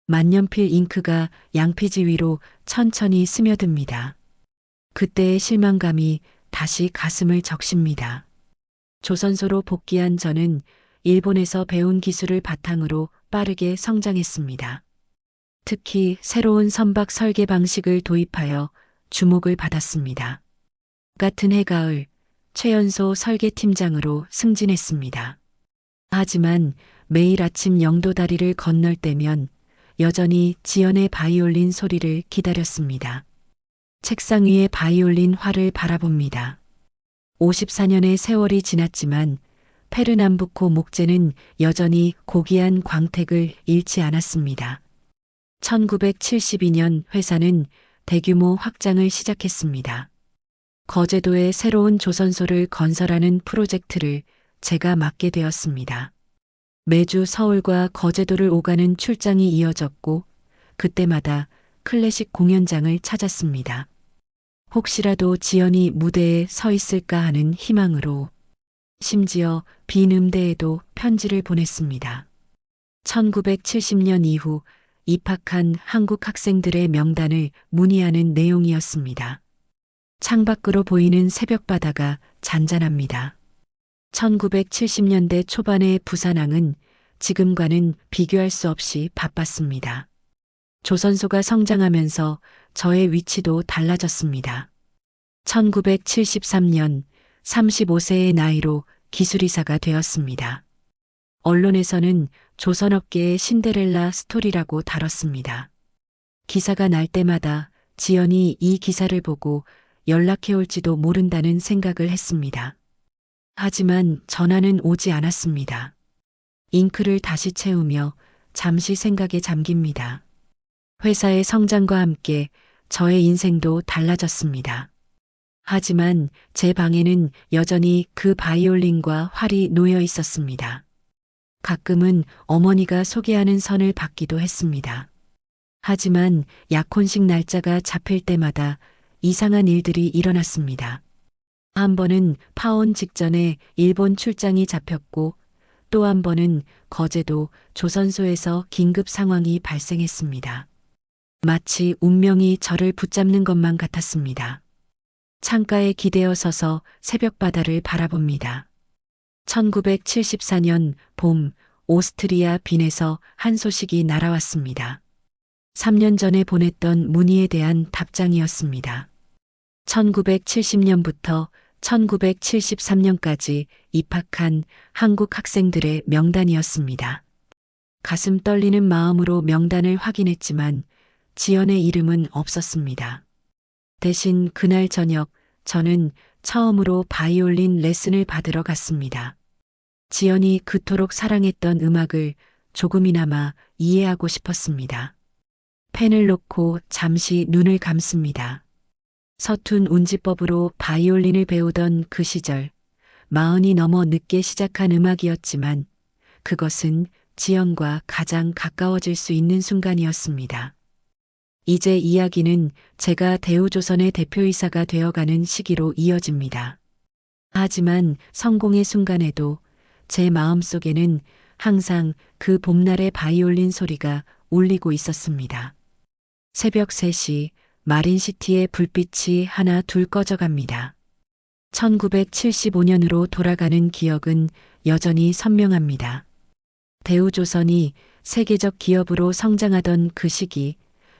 만년필 잉크가 양피지 위로 천천히 스며듭니다. 그때의 실망감이 다시 가슴을 적십니다. 조선소로 복귀한 저는 일본에서 배운 기술을 바탕으로 빠르게 성장했습니다. 특히 새로운 선박 설계 방식을 도입하여 주목을 받았습니다. 같은 해가을 최연소 설계팀장으로 승진했습니다. 하지만 매일 아침 영도다리를 건널 때면 여전히 지연의 바이올린 소리를 기다렸습니다. 책상 위에 바이올린 활을 바라봅니다. 54년의 세월이 지났지만 페르남부코 목재는 여전히 고귀한 광택을 잃지 않았습니다. 1972년 회사는 대규모 확장을 시작했습니다. 거제도에 새로운 조선소를 건설하는 프로젝트를 제가 맡게 되었습니다. 매주 서울과 거제도를 오가는 출장이 이어졌고 그때마다 클래식 공연장을 찾았습니다. 혹시라도 지연이 무대에 서 있을까 하는 희망으로 심지어 빈 음대에도 편지를 보냈습니다. 1970년 이후 입학한 한국 학생들의 명단을 문의하는 내용이었습니다. 창밖으로 보이는 새벽바다가 잔잔합니다. 1970년대 초반의 부산항은 지금과는 비교할 수 없이 바빴습니다. 조선소가 성장하면서 저의 위치도 달라졌습니다. 1973년 35세의 나이로 기술이사가 되었습니다. 언론에서는 조선업계의 신데렐라 스토리라고 다뤘습니다. 기사가 날 때마다 지연이 이 기사를 보고 연락해 올지도 모른다는 생각을 했습니다. 하지만 전화는 오지 않았습니다. 잉크를 다시 채우며 잠시 생각에 잠깁니다. 회사의 성장과 함께 저의 인생도 달라졌습니다. 하지만 제 방에는 여전히 그 바이올린과 활이 놓여 있었습니다. 가끔은 어머니가 소개하는 선을 받기도 했습니다. 하지만 약혼식 날짜가 잡힐 때마다 이상한 일들이 일어났습니다. 한 번은 파혼 직전에 일본 출장이 잡혔고 또 한 번은 거제도 조선소에서 긴급 상황이 발생했습니다. 마치 운명이 저를 붙잡는 것만 같았습니다. 창가에 기대어 서서 새벽바다를 바라봅니다. 1974년 봄 오스트리아 빈에서 한 소식이 날아왔습니다. 3년 전에 보냈던 문의에 대한 답장이었습니다. 1970년부터 1973년까지 입학한 한국 학생들의 명단이었습니다. 가슴 떨리는 마음으로 명단을 확인했지만 지연의 이름은 없었습니다. 대신 그날 저녁 저는 처음으로 바이올린 레슨을 받으러 갔습니다. 지연이 그토록 사랑했던 음악을 조금이나마 이해하고 싶었습니다. 펜을 놓고 잠시 눈을 감습니다. 서툰 운지법으로 바이올린을 배우던 그 시절, 40이 넘어 늦게 시작한 음악이었지만 그것은 지연과 가장 가까워질 수 있는 순간이었습니다. 이제 이야기는 제가 대우조선의 대표이사가 되어가는 시기로 이어집니다. 하지만 성공의 순간에도 제 마음속에는 항상 그 봄날의 바이올린 소리가 울리고 있었습니다. 새벽 3시 마린시티의 불빛이 하나 둘 꺼져갑니다. 1975년으로 돌아가는 기억은 여전히 선명합니다. 대우조선이 세계적 기업으로 성장하던 그 시기,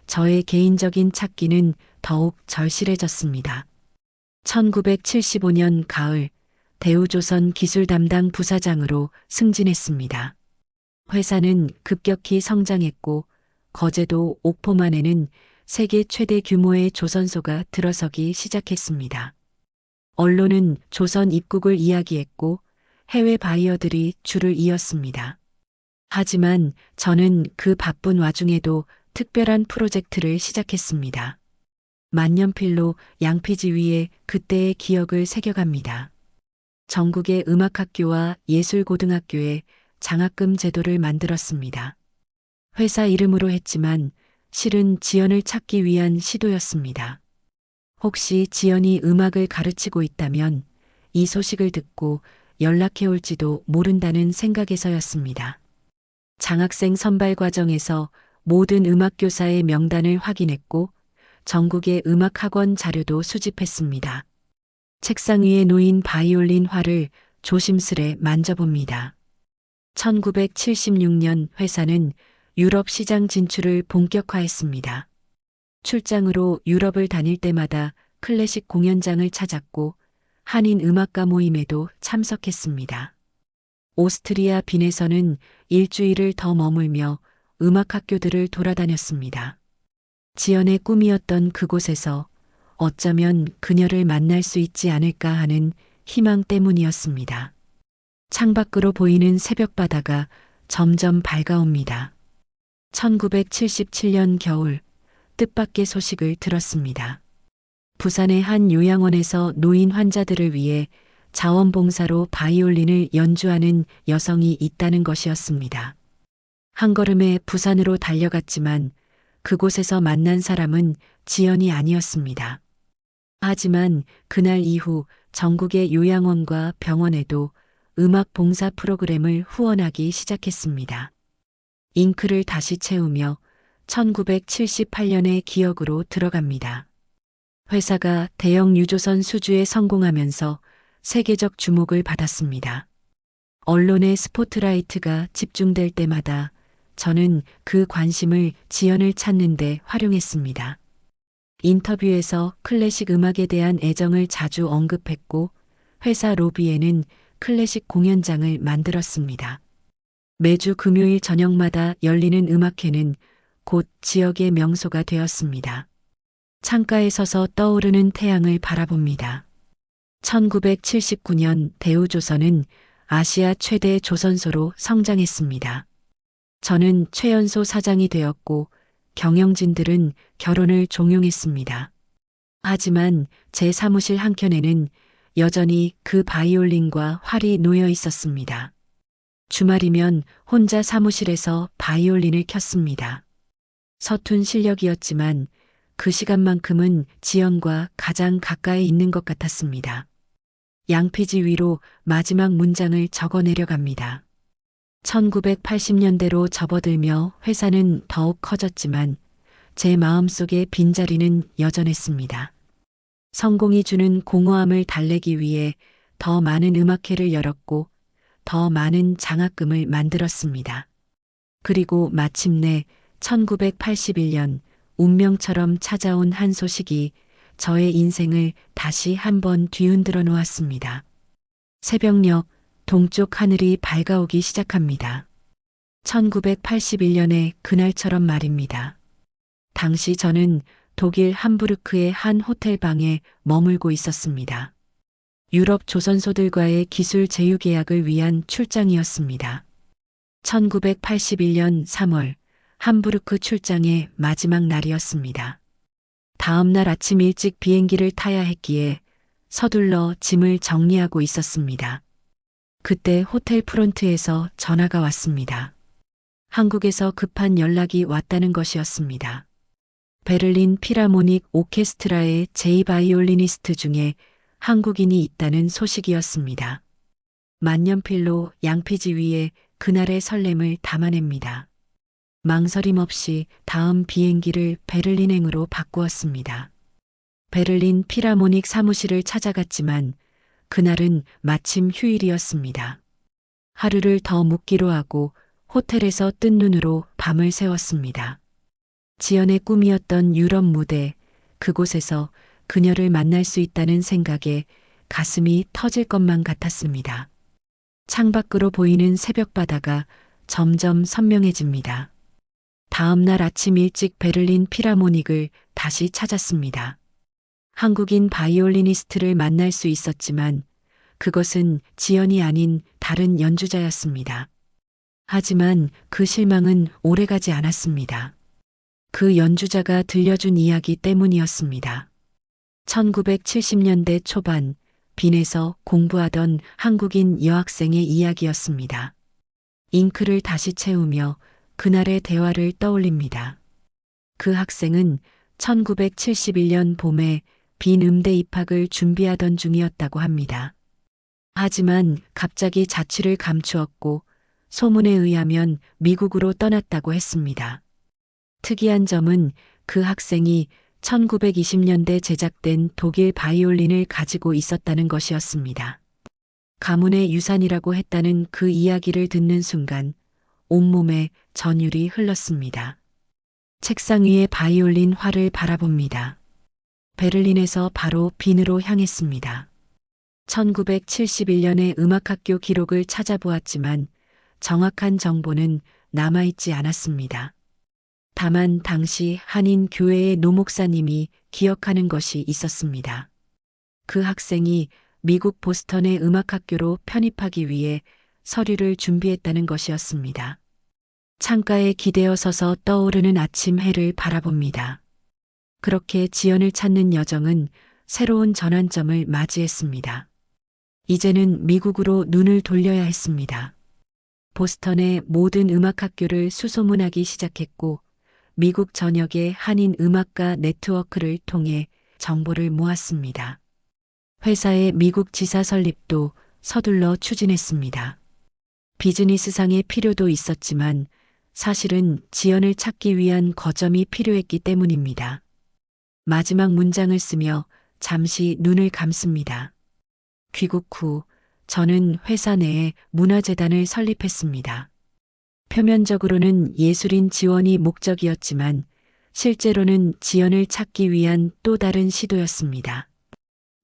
저의 개인적인 찾기는 더욱 절실해졌습니다. 1975년 가을, 대우조선 기술 담당 부사장으로 승진했습니다. 회사는 급격히 성장했고, 거제도 옥포만에는 세계 최대 규모의 조선소가 들어서기 시작했습니다. 언론은 조선 입국을 이야기했고, 해외 바이어들이 줄을 이었습니다. 하지만 저는 그 바쁜 와중에도 특별한 프로젝트를 시작했습니다. 만년필로 양피지 위에 그때의 기억을 새겨갑니다. 전국의 음악학교와 예술고등학교에 장학금 제도를 만들었습니다. 회사 이름으로 했지만 실은 지연을 찾기 위한 시도였습니다. 혹시 지연이 음악을 가르치고 있다면 이 소식을 듣고 연락해 올지도 모른다는 생각에서였습니다. 장학생 선발 과정에서 모든 음악교사의 명단을 확인했고 전국의 음악학원 자료도 수집했습니다. 책상 위에 놓인 바이올린 활을 조심스레 만져봅니다. 1976년 회사는 유럽 시장 진출을 본격화했습니다. 출장으로 유럽을 다닐 때마다 클래식 공연장을 찾았고 한인 음악가 모임에도 참석했습니다. 오스트리아 빈에서는 일주일을 더 머물며 음악학교들을 돌아다녔습니다. 지연의 꿈이었던 그곳에서 어쩌면 그녀를 만날 수 있지 않을까 하는 희망 때문이었습니다. 창밖으로 보이는 새벽바다가 점점 밝아옵니다. 1977년 겨울, 뜻밖의 소식을 들었습니다. 부산의 한 요양원에서 노인 환자들을 위해 자원봉사로 바이올린을 연주하는 여성이 있다는 것이었습니다. 한 걸음에 부산으로 달려갔지만 그곳에서 만난 사람은 지연이 아니었습니다. 하지만 그날 이후 전국의 요양원과 병원에도 음악 봉사 프로그램을 후원하기 시작했습니다. 잉크를 다시 채우며 1978년의 기억으로 들어갑니다. 회사가 대형 유조선 수주에 성공하면서 세계적 주목을 받았습니다. 언론의 스포트라이트가 집중될 때마다 저는 그 관심을 지연을 찾는 데 활용했습니다. 인터뷰에서 클래식 음악에 대한 애정을 자주 언급했고 회사 로비에는 클래식 공연장을 만들었습니다. 매주 금요일 저녁마다 열리는 음악회는 곧 지역의 명소가 되었습니다. 창가에 서서 떠오르는 태양을 바라봅니다. 1979년 대우조선은 아시아 최대 조선소로 성장했습니다. 저는 최연소 사장이 되었고 경영진들은 결혼을 종용했습니다. 하지만 제 사무실 한켠에는 여전히 그 바이올린과 활이 놓여 있었습니다. 주말이면 혼자 사무실에서 바이올린을 켰습니다. 서툰 실력이었지만 그 시간만큼은 지연과 가장 가까이 있는 것 같았습니다. 양피지 위로 마지막 문장을 적어 내려갑니다. 1980년대로 접어들며 회사는 더욱 커졌지만 제 마음속의 빈자리는 여전했습니다. 성공이 주는 공허함을 달래기 위해 더 많은 음악회를 열었고 더 많은 장학금을 만들었습니다. 그리고 마침내 1981년 운명처럼 찾아온 한 소식이 저의 인생을 다시 한번 뒤흔들어 놓았습니다. 새벽녘 동쪽 하늘이 밝아오기 시작합니다. 1981년의 그날처럼 말입니다. 당시 저는 독일 함부르크의 한 호텔 방에 머물고 있었습니다. 유럽 조선소들과의 기술 제휴 계약을 위한 출장이었습니다. 1981년 3월 함부르크 출장의 마지막 날이었습니다. 다음 날 아침 일찍 비행기를 타야 했기에 서둘러 짐을 정리하고 있었습니다. 그때 호텔 프론트에서 전화가 왔습니다. 한국에서 급한 연락이 왔다는 것이었습니다. 베를린 필하모닉 오케스트라의 제2바이올리니스트 중에 한국인이 있다는 소식이었습니다. 만년필로 양피지 위에 그날의 설렘을 담아냅니다. 망설임 없이 다음 비행기를 베를린행으로 바꾸었습니다. 베를린 필하모닉 사무실을 찾아갔지만 그날은 마침 휴일이었습니다. 하루를 더 묵기로 하고 호텔에서 뜬 눈으로 밤을 새웠습니다. 지연의 꿈이었던 유럽 무대, 그곳에서 그녀를 만날 수 있다는 생각에 가슴이 터질 것만 같았습니다. 창밖으로 보이는 새벽바다가 점점 선명해집니다. 다음 날 아침 일찍 베를린 필하모닉을 다시 찾았습니다. 한국인 바이올리니스트를 만날 수 있었지만 그것은 지연이 아닌 다른 연주자였습니다. 하지만 그 실망은 오래가지 않았습니다. 그 연주자가 들려준 이야기 때문이었습니다. 1970년대 초반 빈에서 공부하던 한국인 여학생의 이야기였습니다. 잉크를 다시 채우며 그날의 대화를 떠올립니다. 그 학생은 1971년 봄에 빈 음대 입학을 준비하던 중이었다고 합니다. 하지만 갑자기 자취를 감추었고 소문에 의하면 미국으로 떠났다고 했습니다. 특이한 점은 그 학생이 1920년대 제작된 독일 바이올린을 가지고 있었다는 것이었습니다. 가문의 유산이라고 했다는 그 이야기를 듣는 순간 온몸에 전율이 흘렀습니다. 책상 위에 바이올린 활을 바라봅니다. 베를린에서 바로 빈으로 향했습니다. 1971년의 음악학교 기록을 찾아보았지만 정확한 정보는 남아있지 않았습니다. 다만 당시 한인 교회의 노목사님이 기억하는 것이 있었습니다. 그 학생이 미국 보스턴의 음악학교로 편입하기 위해 서류를 준비했다는 것이었습니다. 창가에 기대어 서서 떠오르는 아침 해를 바라봅니다. 그렇게 지연을 찾는 여정은 새로운 전환점을 맞이했습니다. 이제는 미국으로 눈을 돌려야 했습니다. 보스턴의 모든 음악학교를 수소문하기 시작했고 미국 전역의 한인 음악가 네트워크를 통해 정보를 모았습니다. 회사의 미국 지사 설립도 서둘러 추진했습니다. 비즈니스상의 필요도 있었지만 사실은 지연을 찾기 위한 거점이 필요했기 때문입니다. 마지막 문장을 쓰며 잠시 눈을 감습니다. 귀국 후 저는 회사 내에 문화재단을 설립했습니다. 표면적으로는 예술인 지원이 목적이었지만 실제로는 지연을 찾기 위한 또 다른 시도였습니다.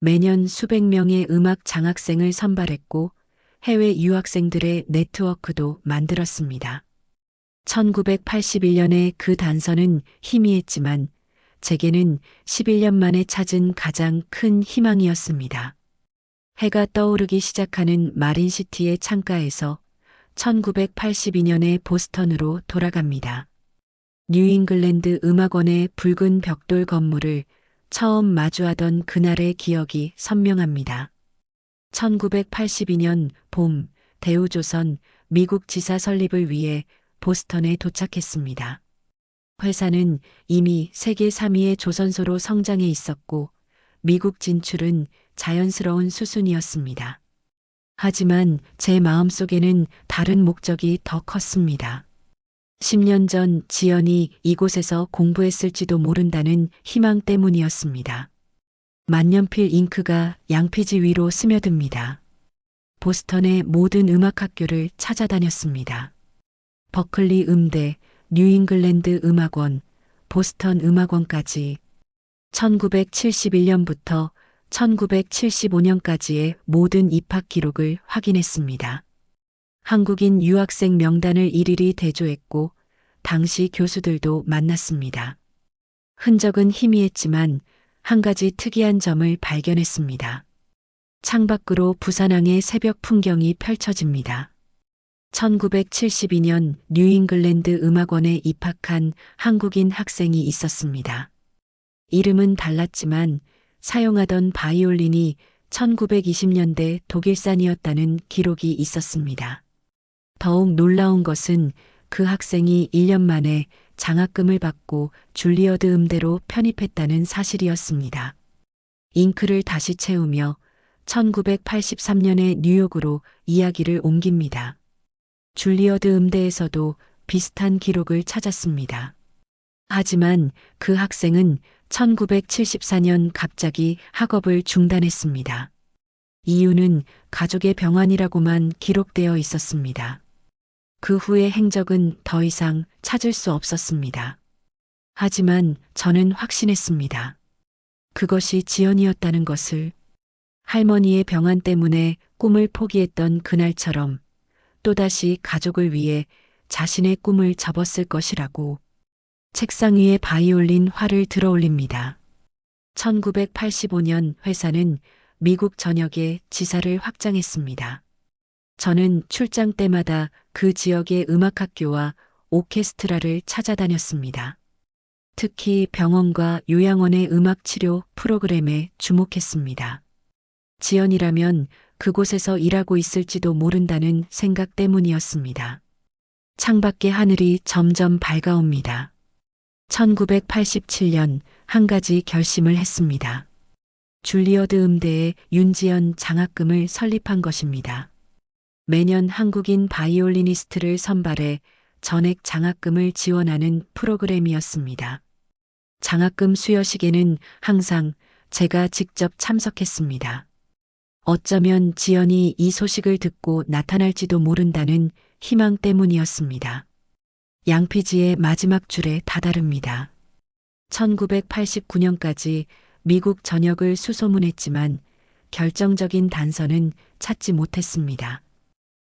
매년 수백 명의 음악 장학생을 선발했고 해외 유학생들의 네트워크도 만들었습니다. 1981년에 그 단서는 희미했지만 제게는 11년 만에 찾은 가장 큰 희망이었습니다. 해가 떠오르기 시작하는 마린시티의 창가에서 1982년에 보스턴으로 돌아갑니다. 뉴잉글랜드 음악원의 붉은 벽돌 건물을 처음 마주하던 그날의 기억이 선명합니다. 1982년 봄 대우조선 미국 지사 설립을 위해 보스턴에 도착했습니다. 회사는 이미 세계 3위의 조선소로 성장해 있었고 미국 진출은 자연스러운 수순이었습니다. 하지만 제 마음속에는 다른 목적이 더 컸습니다. 10년 전 지연이 이곳에서 공부했을지도 모른다는 희망 때문이었습니다. 만년필 잉크가 양피지 위로 스며듭니다. 보스턴의 모든 음악학교를 찾아다녔습니다. 버클리 음대, 뉴잉글랜드 음악원, 보스턴 음악원까지 1971년부터 1975년까지의 모든 입학 기록을 확인했습니다. 한국인 유학생 명단을 일일이 대조했고 당시 교수들도 만났습니다. 흔적은 희미했지만 한 가지 특이한 점을 발견했습니다. 창밖으로 부산항의 새벽 풍경이 펼쳐집니다. 1972년 뉴잉글랜드 음악원에 입학한 한국인 학생이 있었습니다. 이름은 달랐지만 사용하던 바이올린이 1920년대 독일산이었다는 기록이 있었습니다. 더욱 놀라운 것은 그 학생이 1년 만에 장학금을 받고 줄리어드 음대로 편입했다는 사실이었습니다. 잉크를 다시 채우며 1983년에 뉴욕으로 이야기를 옮깁니다. 줄리어드 음대에서도 비슷한 기록을 찾았습니다. 하지만 그 학생은 1974년 갑자기 학업을 중단했습니다. 이유는 가족의 병환이라고만 기록되어 있었습니다. 그 후의 행적은 더 이상 찾을 수 없었습니다. 하지만 저는 확신했습니다. 그것이 지연이었다는 것을. 할머니의 병환 때문에 꿈을 포기했던 그날처럼 또다시 가족을 위해 자신의 꿈을 접었을 것이라고. 책상 위에 바이올린 활을 들어 올립니다. 1985년 회사는 미국 전역에 지사를 확장했습니다. 저는 출장 때마다 그 지역의 음악학교와 오케스트라를 찾아다녔습니다. 특히 병원과 요양원의 음악치료 프로그램에 주목했습니다. 지연이라면 그곳에서 일하고 있을지도 모른다는 생각 때문이었습니다. 창밖의 하늘이 점점 밝아옵니다. 1987년 한 가지 결심을 했습니다. 줄리어드 음대에 윤지연 장학금을 설립한 것입니다. 매년 한국인 바이올리니스트를 선발해 전액 장학금을 지원하는 프로그램이었습니다. 장학금 수여식에는 항상 제가 직접 참석했습니다. 어쩌면 지연이 이 소식을 듣고 나타날지도 모른다는 희망 때문이었습니다. 양피지의 마지막 줄에 다다릅니다. 1989년까지 미국 전역을 수소문했지만 결정적인 단서는 찾지 못했습니다.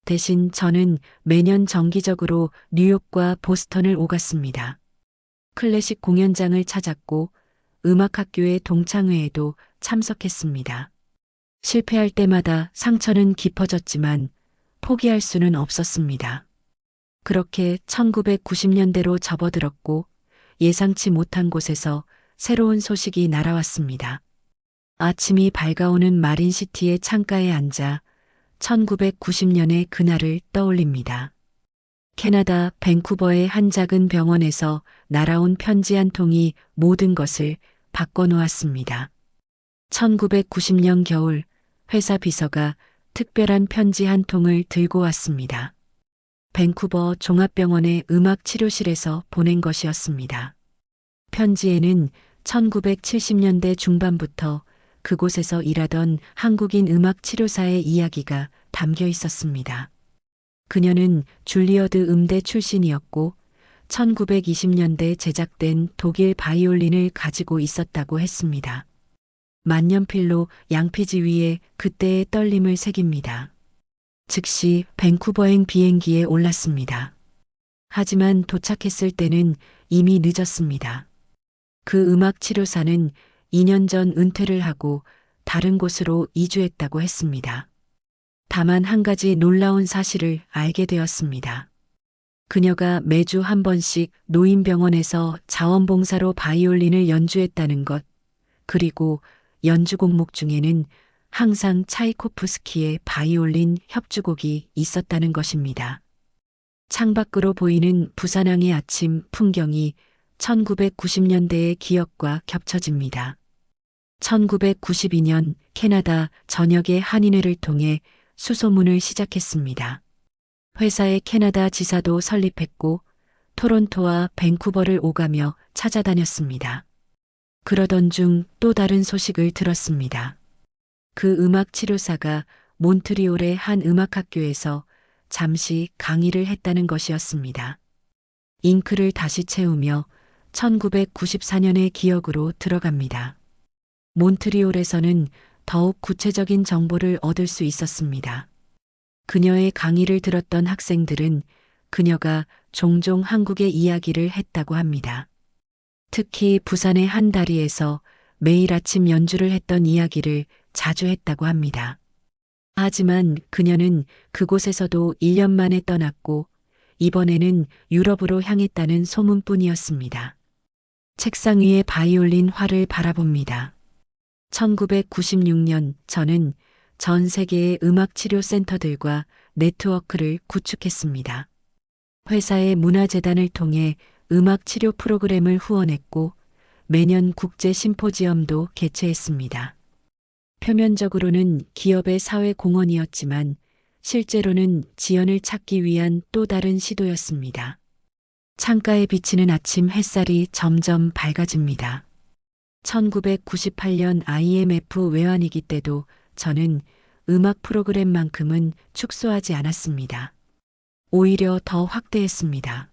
대신 저는 매년 정기적으로 뉴욕과 보스턴을 오갔습니다. 클래식 공연장을 찾았고 음악학교의 동창회에도 참석했습니다. 실패할 때마다 상처는 깊어졌지만 포기할 수는 없었습니다. 그렇게 1990년대로 접어들었고 예상치 못한 곳에서 새로운 소식이 날아왔습니다. 아침이 밝아오는 마린시티의 창가에 앉아 1990년의 그날을 떠올립니다. 캐나다 밴쿠버의 한 작은 병원에서 날아온 편지 한 통이 모든 것을 바꿔놓았습니다. 1990년 겨울 회사 비서가 특별한 편지 한 통을 들고 왔습니다. 밴쿠버 종합병원의 음악치료실에서 보낸 것이었습니다. 편지에는 1970년대 중반부터 그곳에서 일하던 한국인 음악치료사의 이야기가 담겨 있었습니다. 그녀는 줄리어드 음대 출신이었고 1920년대 제작된 독일 바이올린을 가지고 있었다고 했습니다. 만년필로 양피지 위에 그때의 떨림을 새깁니다. 즉시 밴쿠버행 비행기에 올랐습니다. 하지만 도착했을 때는 이미 늦었습니다. 그 음악 치료사는 2년 전 은퇴를 하고 다른 곳으로 이주했다고 했습니다. 다만 한 가지 놀라운 사실을 알게 되었습니다. 그녀가 매주 한 번씩 노인병원에서 자원봉사로 바이올린을 연주했다는 것, 그리고 연주 곡목 중에는 항상 차이코프스키의 바이올린 협주곡이 있었다는 것입니다. 창밖으로 보이는 부산항의 아침 풍경이 1990년대의 기억과 겹쳐집니다. 1992년 캐나다 전역의 한인회를 통해 수소문을 시작했습니다. 회사의 캐나다 지사도 설립했고 토론토와 밴쿠버를 오가며 찾아다녔습니다. 그러던 중 또 다른 소식을 들었습니다. 그 음악 치료사가 몬트리올의 한 음악학교에서 잠시 강의를 했다는 것이었습니다. 잉크를 다시 채우며 1994년의 기억으로 들어갑니다. 몬트리올에서는 더욱 구체적인 정보를 얻을 수 있었습니다. 그녀의 강의를 들었던 학생들은 그녀가 종종 한국의 이야기를 했다고 합니다. 특히 부산의 한 다리에서 매일 아침 연주를 했던 이야기를 자주 했다고 합니다. 하지만 그녀는 그곳에서도 1년 만에 떠났고 이번에는 유럽으로 향했다는 소문뿐이었습니다. 책상 위에 바이올린 활을 바라봅니다. 1996년 저는 전 세계의 음악 치료 센터들과 네트워크를 구축했습니다. 회사의 문화재단을 통해 음악 치료 프로그램을 후원했고 매년 국제 심포지엄도 개최했습니다. 표면적으로는 기업의 사회 공헌이었지만 실제로는 지연을 찾기 위한 또 다른 시도였습니다. 창가에 비치는 아침 햇살이 점점 밝아집니다. 1998년 IMF 외환위기 때도 저는 음악 프로그램만큼은 축소하지 않았습니다. 오히려 더 확대했습니다.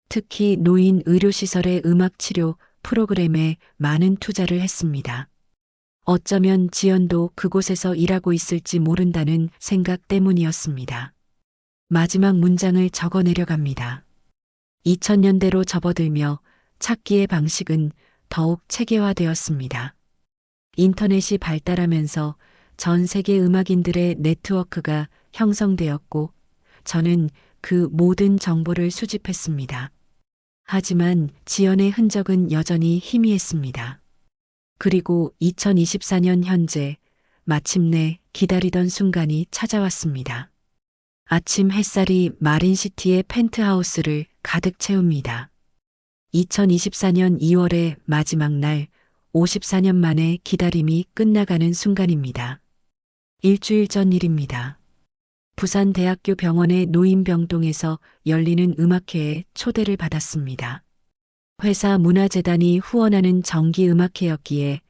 특히 노인 의료시설의 음악 치료 프로그램에 많은 투자를 했습니다. 어쩌면 지연도 그곳에서 일하고 있을지 모른다는 생각 때문이었습니다. 마지막 문장을 적어 내려갑니다. 2000년대로 접어들며 찾기의 방식은 더욱 체계화되었습니다. 인터넷이 발달하면서 전 세계 음악인들의 네트워크가 형성되었고 저는 그 모든 정보를 수집했습니다. 하지만 지연의 흔적은 여전히 희미했습니다. 그리고 2024년 현재 마침내 기다리던 순간이 찾아왔습니다. 아침 햇살이 마린시티의 펜트하우스를 가득 채웁니다. 2024년 2월의 마지막 날 54년 만에 기다림이 끝나가는 순간입니다. 일주일 전 일입니다. 부산대학교 병원의 노인병동에서 열리는 음악회에 초대를 받았습니다. 회사 문화재단이 후원하는 정기음악회였기에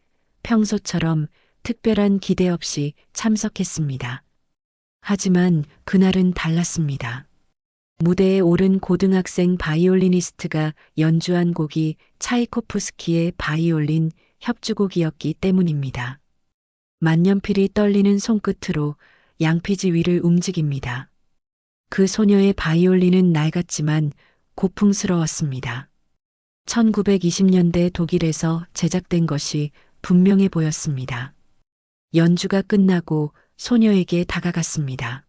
평소처럼 특별한 기대 없이 참석했습니다. 하지만 그날은 달랐습니다. 무대에 오른 고등학생 바이올리니스트가 연주한 곡이 차이코프스키의 바이올린 협주곡이었기 때문입니다. 만년필이 떨리는 손끝으로 양피지 위를 움직입니다. 그 소녀의 바이올린은 낡았지만 고풍스러웠습니다. 1920년대 독일에서 제작된 것이 분명해 보였습니다. 연주가 끝나고 소녀에게 다가갔습니다.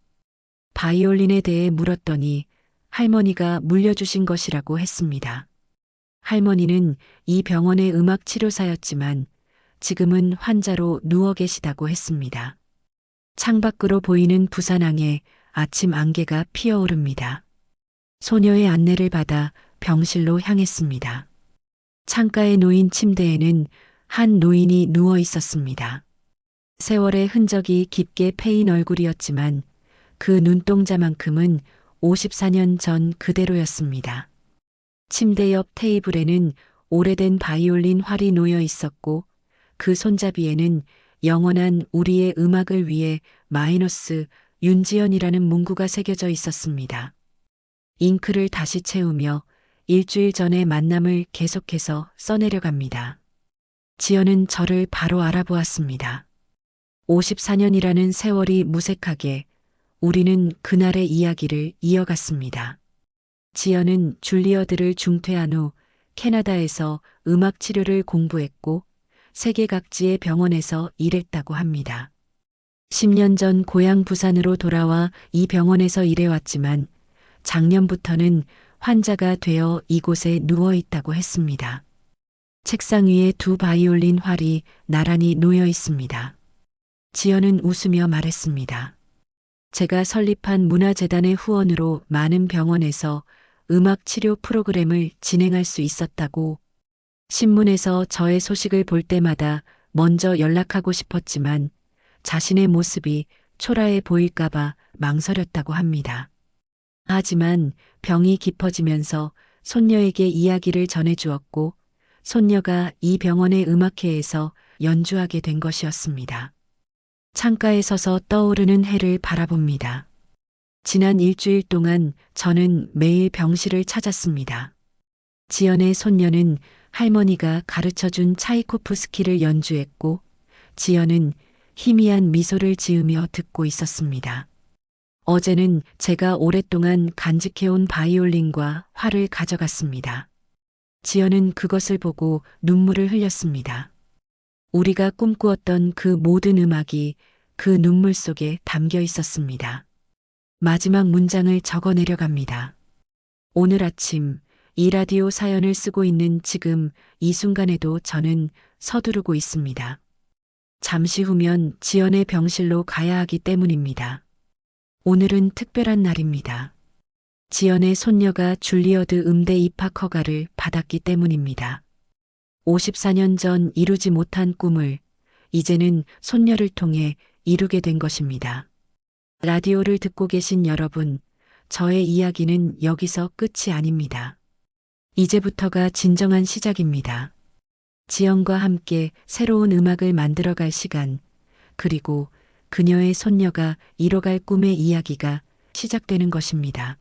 바이올린에 대해 물었더니 할머니가 물려주신 것이라고 했습니다. 할머니는 이 병원의 음악 치료사였지만 지금은 환자로 누워 계시다고 했습니다. 창밖으로 보이는 부산항에 아침 안개가 피어오릅니다. 소녀의 안내를 받아 병실로 향했습니다. 창가에 놓인 침대에는 한 노인이 누워 있었습니다. 세월의 흔적이 깊게 패인 얼굴이었지만 그 눈동자만큼은 54년 전 그대로였습니다. 침대 옆 테이블에는 오래된 바이올린 활이 놓여 있었고 그 손잡이에는 영원한 우리의 음악을 위해 마이너스 윤지연이라는 문구가 새겨져 있었습니다. 잉크를 다시 채우며 일주일 전의 만남을 계속해서 써내려갑니다. 지연은 저를 바로 알아보았습니다. 54년이라는 세월이 무색하게 우리는 그날의 이야기를 이어갔습니다. 지연은 줄리어드를 중퇴한 후 캐나다에서 음악 치료를 공부했고 세계 각지의 병원에서 일했다고 합니다. 10년 전 고향 부산으로 돌아와 이 병원에서 일해왔지만 작년부터는 환자가 되어 이곳에 누워 있다고 했습니다. 책상 위에 두 바이올린 활이 나란히 놓여 있습니다. 지연은 웃으며 말했습니다. 제가 설립한 문화재단의 후원으로 많은 병원에서 음악 치료 프로그램을 진행할 수 있었다고. 신문에서 저의 소식을 볼 때마다 먼저 연락하고 싶었지만 자신의 모습이 초라해 보일까봐 망설였다고 합니다. 하지만 병이 깊어지면서 손녀에게 이야기를 전해주었고 손녀가 이 병원의 음악회에서 연주하게 된 것이었습니다. 창가에 서서 떠오르는 해를 바라봅니다. 지난 일주일 동안 저는 매일 병실을 찾았습니다. 지연의 손녀는 할머니가 가르쳐준 차이코프스키를 연주했고 지연은 희미한 미소를 지으며 듣고 있었습니다. 어제는 제가 오랫동안 간직해온 바이올린과 활을 가져갔습니다. 지연은 그것을 보고 눈물을 흘렸습니다. 우리가 꿈꾸었던 그 모든 음악이 그 눈물 속에 담겨 있었습니다. 마지막 문장을 적어 내려갑니다. 오늘 아침 이 라디오 사연을 쓰고 있는 지금 이 순간에도 저는 서두르고 있습니다. 잠시 후면 지연의 병실로 가야 하기 때문입니다. 오늘은 특별한 날입니다. 지연의 손녀가 줄리어드 음대 입학 허가를 받았기 때문입니다. 54년 전 이루지 못한 꿈을 이제는 손녀를 통해 이루게 된 것입니다. 라디오를 듣고 계신 여러분, 저의 이야기는 여기서 끝이 아닙니다. 이제부터가 진정한 시작입니다. 지연과 함께 새로운 음악을 만들어갈 시간, 그리고 그녀의 손녀가 이뤄갈 꿈의 이야기가 시작되는 것입니다.